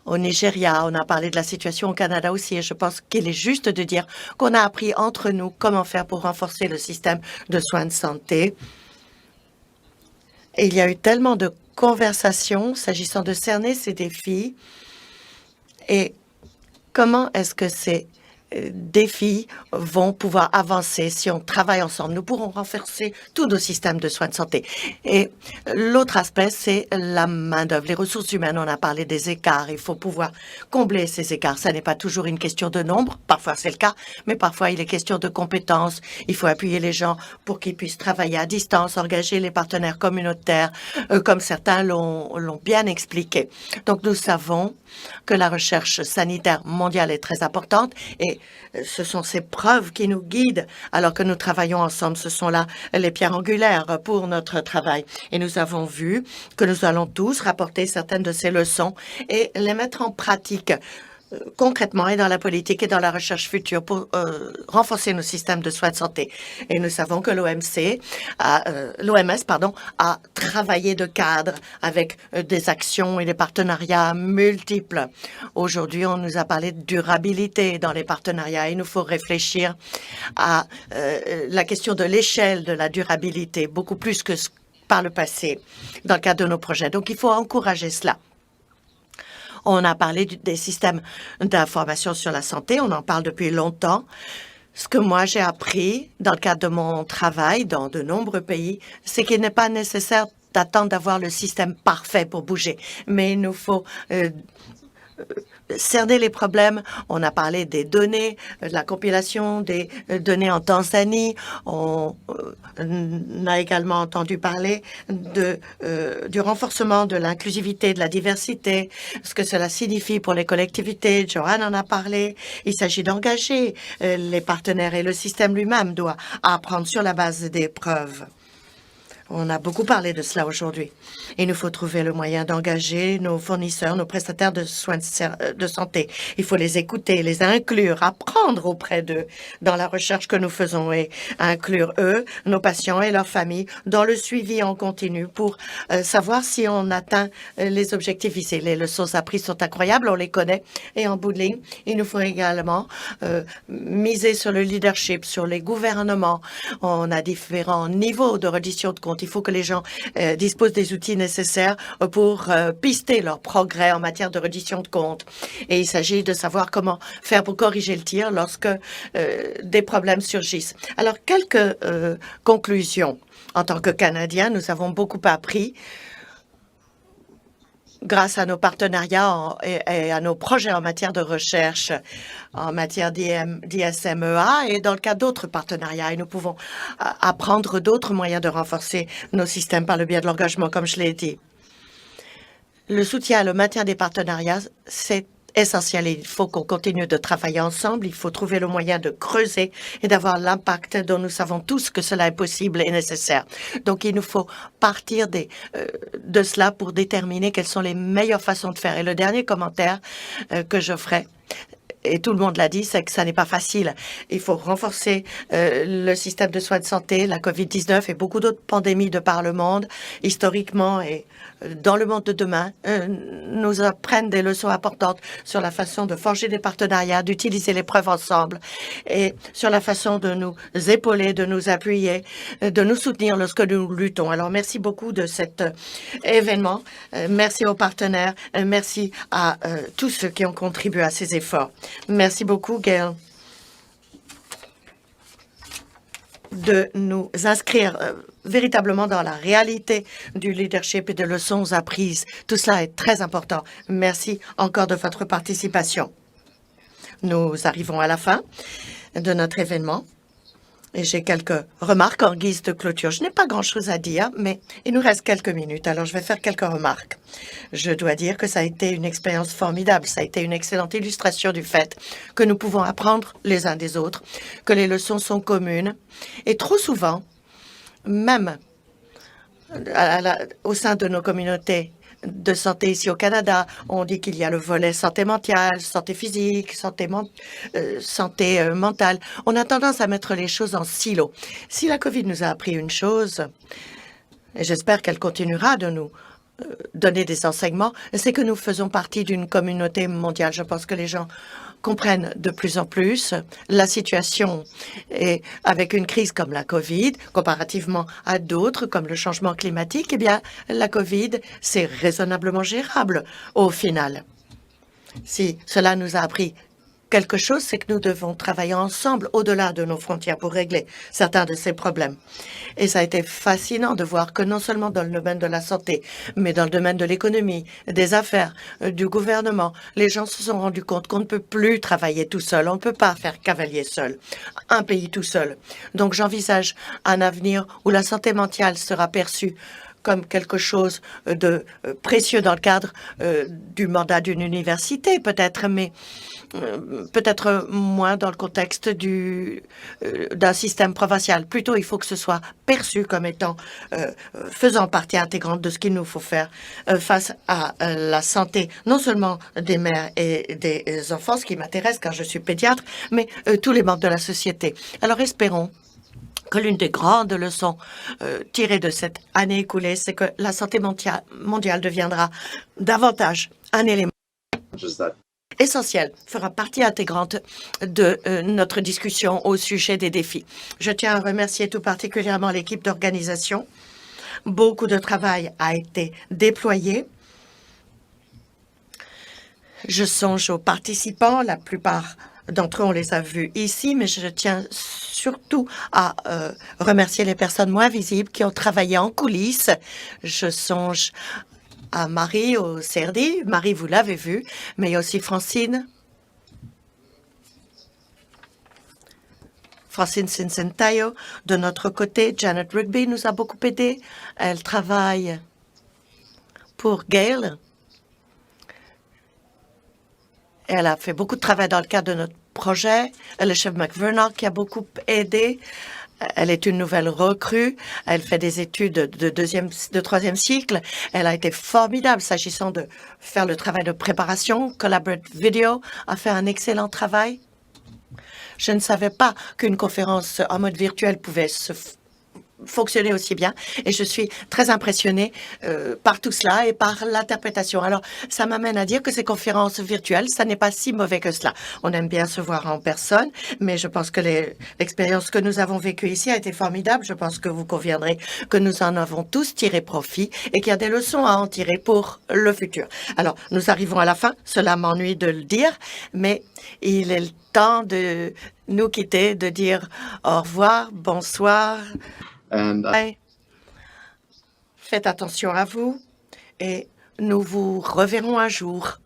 au Nigeria. On a parlé de la situation au Canada aussi, et je pense qu'il est juste de dire qu'on a appris entre nous comment faire pour renforcer le système de soins de santé. Et il y a eu tellement de conversations s'agissant de cerner ces défis et comment est-ce que ces défis vont pouvoir avancer si on travaille ensemble. Nous pourrons renforcer tous nos systèmes de soins de santé. Et l'autre aspect, c'est la main-d'œuvre, les ressources humaines. On a parlé des écarts. Il faut pouvoir combler ces écarts. Ça n'est pas toujours une question de nombre. Parfois, c'est le cas, mais parfois, il est question de compétences. Il faut appuyer les gens pour qu'ils puissent travailler à distance, engager les partenaires communautaires, comme certains l'ont bien expliqué. Donc, nous savons que la recherche sanitaire mondiale est très importante et ce sont ces preuves qui nous guident alors que nous travaillons ensemble. Ce sont là les pierres angulaires pour notre travail. Et nous avons vu que nous allons tous rapporter certaines de ces leçons et les mettre en pratique concrètement et dans la politique et dans la recherche future pour renforcer nos systèmes de soins de santé. Et nous savons que l'OMS a travaillé de cadre avec des actions et des partenariats multiples. Aujourd'hui, on nous a parlé de durabilité dans les partenariats. Il nous faut réfléchir à la question de l'échelle de la durabilité, beaucoup plus que par le passé dans le cadre de nos projets. Donc, il faut encourager cela. On a parlé des systèmes d'information sur la santé. On en parle depuis longtemps. Ce que moi, j'ai appris dans le cadre de mon travail dans de nombreux pays, c'est qu'il n'est pas nécessaire d'attendre d'avoir le système parfait pour bouger. Mais il nous faut cerner les problèmes. On a parlé des données, de la compilation des données en Tanzanie. On a également entendu parler du renforcement de l'inclusivité, de la diversité, ce que cela signifie pour les collectivités. Joanne en a parlé. Il s'agit d'engager les partenaires et le système lui-même doit apprendre sur la base des preuves. On a beaucoup parlé de cela aujourd'hui. Il nous faut trouver le moyen d'engager nos fournisseurs, nos prestataires de soins de santé. Il faut les écouter, les inclure, apprendre auprès d'eux dans la recherche que nous faisons et inclure eux, nos patients et leurs familles dans le suivi en continu pour savoir si on atteint les objectifs ici. Les leçons apprises sont incroyables, on les connaît. Et en bout de ligne, il nous faut également miser sur le leadership, sur les gouvernements. On a différents niveaux de reddition de comptes. Il faut que les gens disposent des outils nécessaires pour pister leur progrès en matière de reddition de comptes. Et il s'agit de savoir comment faire pour corriger le tir lorsque des problèmes surgissent. Alors, quelques conclusions. En tant que Canadiens, nous avons beaucoup appris grâce à nos partenariats et à nos projets en matière de recherche, en matière d'ISMEA et dans le cas d'autres partenariats. Et nous pouvons apprendre d'autres moyens de renforcer nos systèmes par le biais de l'engagement, comme je l'ai dit. Le soutien et le maintien des partenariats, c'est essentiel. Il faut qu'on continue de travailler ensemble. Il faut trouver le moyen de creuser et d'avoir l'impact dont nous savons tous que cela est possible et nécessaire. Donc, il nous faut partir de cela pour déterminer quelles sont les meilleures façons de faire. Et le dernier commentaire que je ferai, et tout le monde l'a dit, c'est que ça n'est pas facile. Il faut renforcer le système de soins de santé, la COVID-19 et beaucoup d'autres pandémies de par le monde, historiquement et dans le monde de demain, nous apprennent des leçons importantes sur la façon de forger des partenariats, d'utiliser les preuves ensemble et sur la façon de nous épauler, de nous appuyer, de nous soutenir lorsque nous luttons. Alors, merci beaucoup de cet événement. Merci aux partenaires. Merci à tous ceux qui ont contribué à ces efforts. Merci beaucoup, Gail, de nous inscrire véritablement dans la réalité du leadership et des leçons apprises. Tout cela est très important. Merci encore de votre participation. Nous arrivons à la fin de notre événement. Et j'ai quelques remarques en guise de clôture. Je n'ai pas grand-chose à dire, mais il nous reste quelques minutes, alors je vais faire quelques remarques. Je dois dire que ça a été une expérience formidable. Ça a été une excellente illustration du fait que nous pouvons apprendre les uns des autres, que les leçons sont communes. Et trop souvent, même au sein de nos communautés de santé ici au Canada, on dit qu'il y a le volet santé mentale, santé physique, santé mentale. On a tendance à mettre les choses en silo. Si la COVID nous a appris une chose, et j'espère qu'elle continuera de nous donner des enseignements, c'est que nous faisons partie d'une communauté mondiale. Je pense que les gens comprennent de plus en plus la situation et avec une crise comme la COVID, comparativement à d'autres comme le changement climatique, eh bien, la COVID, c'est raisonnablement gérable au final. Si cela nous a appris quelque chose, c'est que nous devons travailler ensemble au-delà de nos frontières pour régler certains de ces problèmes. Et ça a été fascinant de voir que non seulement dans le domaine de la santé, mais dans le domaine de l'économie, des affaires, du gouvernement, les gens se sont rendus compte qu'on ne peut plus travailler tout seul. On ne peut pas faire cavalier seul, un pays tout seul. Donc j'envisage un avenir où la santé mentale sera perçue comme quelque chose de précieux dans le cadre du mandat d'une université, peut-être, mais peut-être moins dans le contexte d'un système provincial. Plutôt, il faut que ce soit perçu comme étant faisant partie intégrante de ce qu'il nous faut faire face à la santé, non seulement des mères et des enfants, ce qui m'intéresse car je suis pédiatre, mais tous les membres de la société. Alors, espérons que l'une des grandes leçons tirées de cette année écoulée, c'est que la santé mondiale deviendra davantage un élément essentiel, fera partie intégrante de notre discussion au sujet des défis. Je tiens à remercier tout particulièrement l'équipe d'organisation. Beaucoup de travail a été déployé. Je songe aux participants, la plupart d'entre eux, on les a vus ici, mais je tiens surtout à remercier les personnes moins visibles qui ont travaillé en coulisses. Je songe à Marie au CRD. Marie, vous l'avez vue, mais il y a aussi Francine Sincentayo. De notre côté, Janet Rigby nous a beaucoup aidé. Elle travaille pour Gail. Elle a fait beaucoup de travail dans le cadre de notre projet. Le chef McVernock qui a beaucoup aidé. Elle est une nouvelle recrue. Elle fait des études de troisième cycle. Elle a été formidable s'agissant de faire le travail de préparation. Collaborative Video a fait un excellent travail. Je ne savais pas qu'une conférence en mode virtuel pouvait fonctionner aussi bien et je suis très impressionnée par tout cela et par l'interprétation. Alors, ça m'amène à dire que ces conférences virtuelles, ça n'est pas si mauvais que cela. On aime bien se voir en personne, mais je pense que l'expérience que nous avons vécue ici a été formidable. Je pense que vous conviendrez que nous en avons tous tiré profit et qu'il y a des leçons à en tirer pour le futur. Alors, nous arrivons à la fin. Cela m'ennuie de le dire, mais il est le temps de nous quitter, de dire au revoir, bonsoir. And Faites attention à vous et nous vous reverrons un jour.